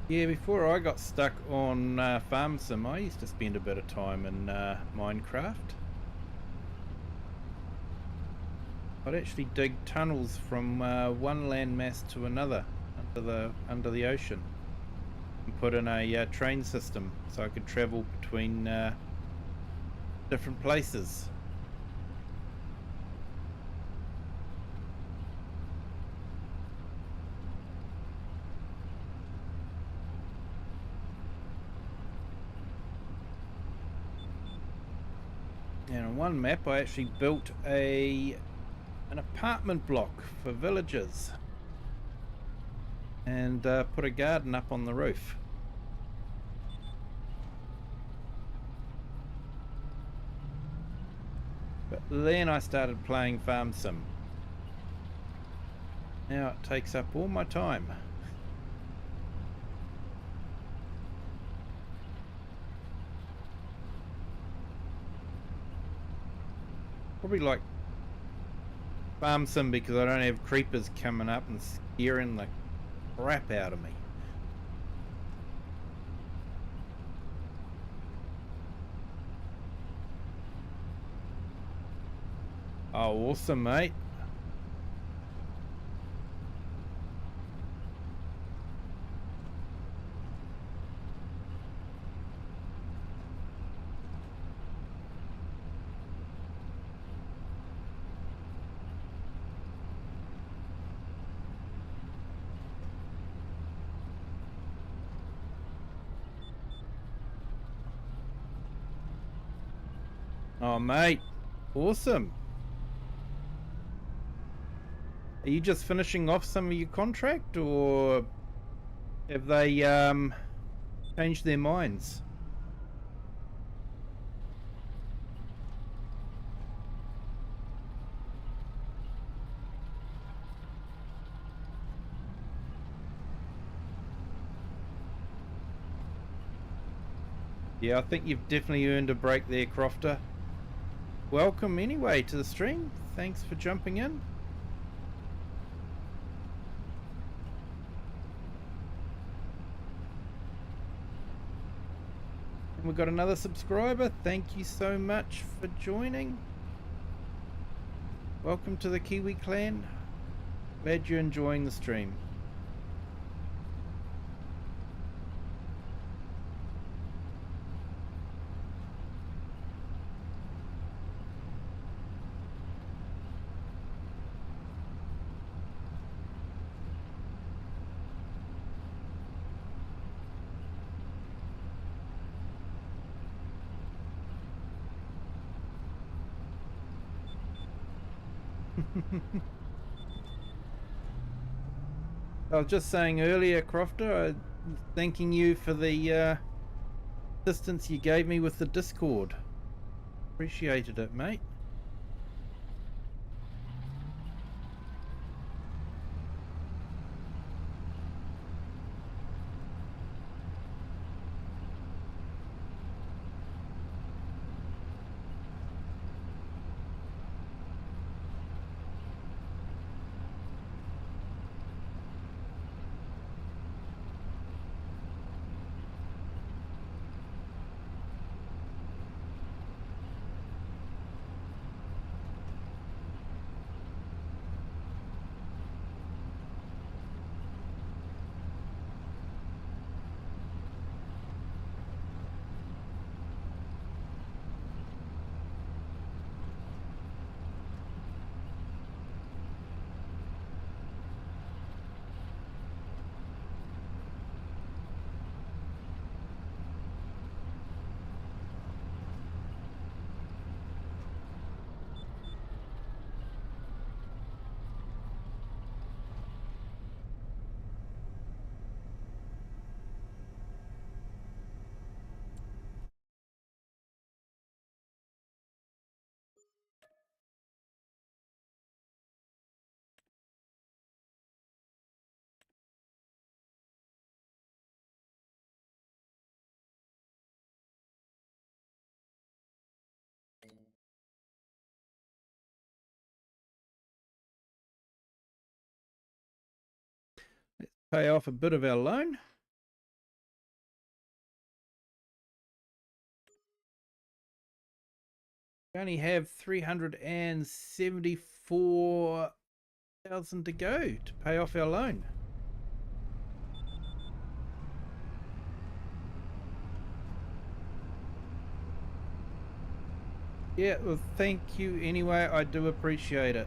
A: Yeah, before I got stuck on Farm Sim, I used to spend a bit of time in Minecraft. I'd actually dig tunnels from one landmass to another under the ocean, and put in a train system so I could travel between different places. And on one map I actually built an apartment block for villagers and put a garden up on the roof. But then I started playing Farm Sim. Now it takes up all my time. Probably like Farm Sim because I don't have creepers coming up and scaring the crap out of me. Oh, awesome, mate. Oh, mate. Awesome. Are you just finishing off some of your contract, or have they changed their minds? Yeah, I think you've definitely earned a break there, Crofter. Welcome anyway to the stream. Thanks for jumping in. And we've got another subscriber. Thank you so much for joining. Welcome to the Kiwi clan. Glad you're enjoying the stream. I was just saying earlier, Crofter, thanking you for the assistance you gave me with the Discord. Appreciated it, mate. Let's pay off a bit of our loan. We only have 374,000 to go to pay off our loan. Yeah, well, thank you anyway. I do appreciate it.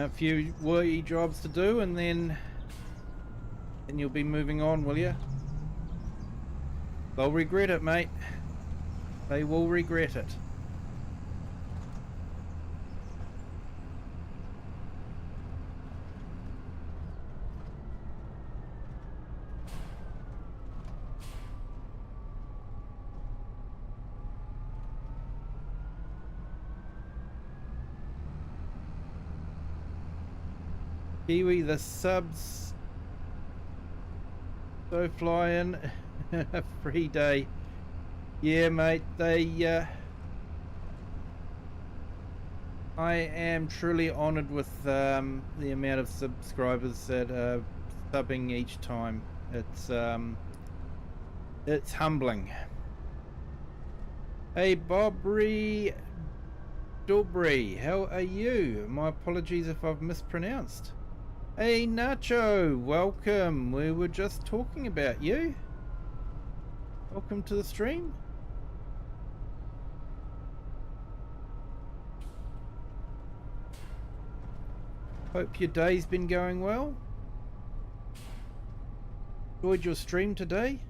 A: A few wee jobs to do, and then you'll be moving on, will you? They'll regret it, mate. They will regret it. Kiwi, the subs so flying. A free day. Yeah, mate, I am truly honoured with the amount of subscribers that are subbing each time. It's humbling. Hey, Bobry Dobry, how are you? My apologies if I've mispronounced. Hey, Nacho, welcome. We were just talking about you. Welcome to the stream. Hope your day's been going well. Enjoyed your stream today.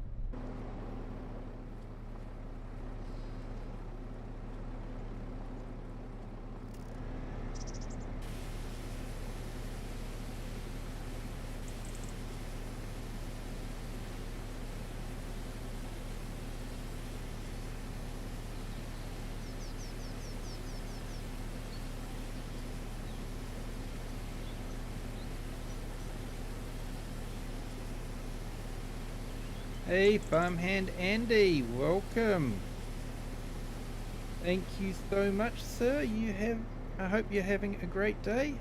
A: Hey, Farmhand Andy, welcome. Thank you so much, sir. I hope you're having a great day.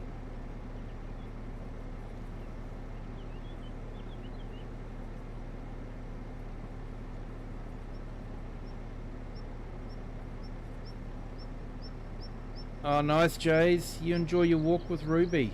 A: Oh, nice, Jays. You enjoy your walk with Ruby.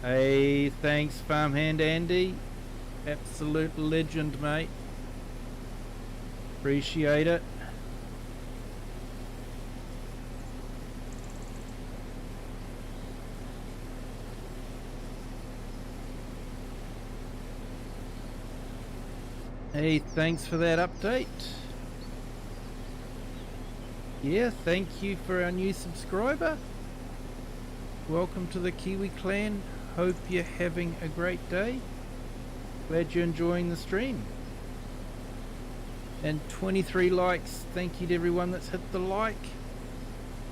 A: Hey, thanks, Farmhand Andy. Absolute legend, mate. Appreciate it. Hey, thanks for that update. Yeah, thank you for our new subscriber. Welcome to the Kiwi clan. Hope you're having a great day. Glad you're enjoying the stream. And 23 likes. Thank you to everyone that's hit the like.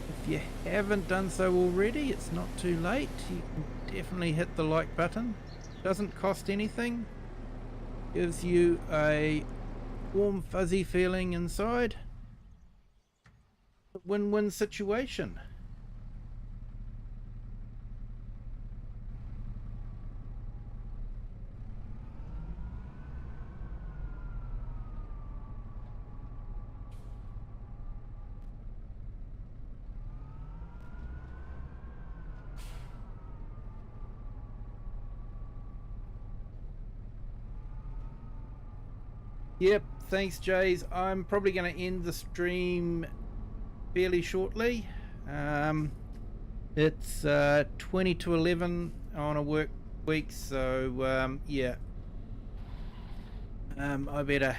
A: If you haven't done so already, it's not too late. You can definitely hit the like button. Doesn't cost anything. Gives you a warm fuzzy feeling inside. Win-win situation. Yep, thanks, Jays. I'm probably going to end the stream fairly shortly. It's 20 to 11 on a work week, so yeah. I better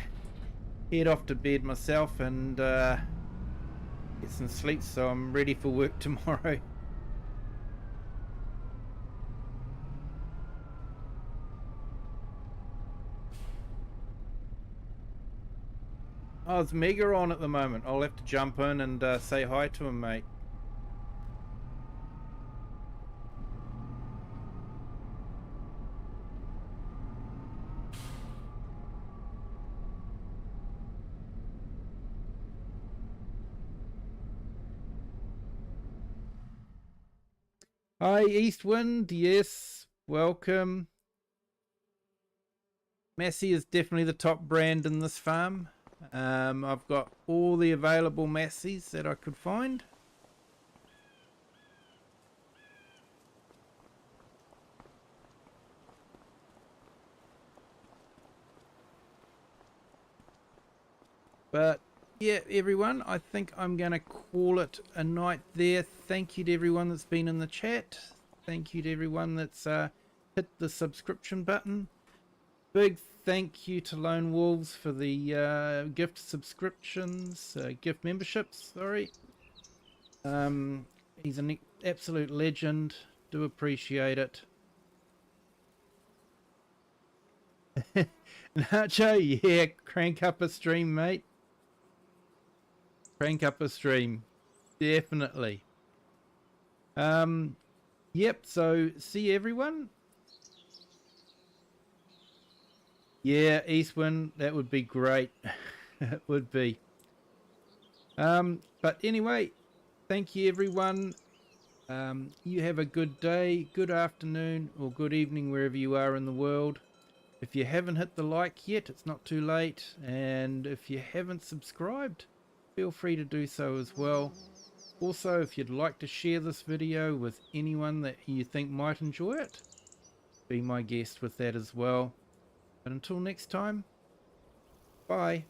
A: head off to bed myself and get some sleep, so I'm ready for work tomorrow. Oh, it's Mega on at the moment. I'll have to jump in and say hi to him, mate. Hi, Eastwind. Yes, welcome. Massey is definitely the top brand in this farm. I've got all the available Masseys that I could find. But yeah, everyone, I think I'm going to call it a night there. Thank you to everyone that's been in the chat. Thank you to everyone that's hit the subscription button. Big thank you to Lone Wolves for the gift subscriptions, gift memberships, sorry. He's an absolute legend. Do appreciate it. Nacho, yeah, crank up a stream, mate. Crank up a stream. Definitely. Yep, so see everyone. Yeah, Eastwind, that would be great. It would be. But anyway, thank you everyone. You have a good day, good afternoon, or good evening wherever you are in the world. If you haven't hit the like yet, it's not too late. And if you haven't subscribed, feel free to do so as well. Also, if you'd like to share this video with anyone that you think might enjoy it, be my guest with that as well. But until next time, bye.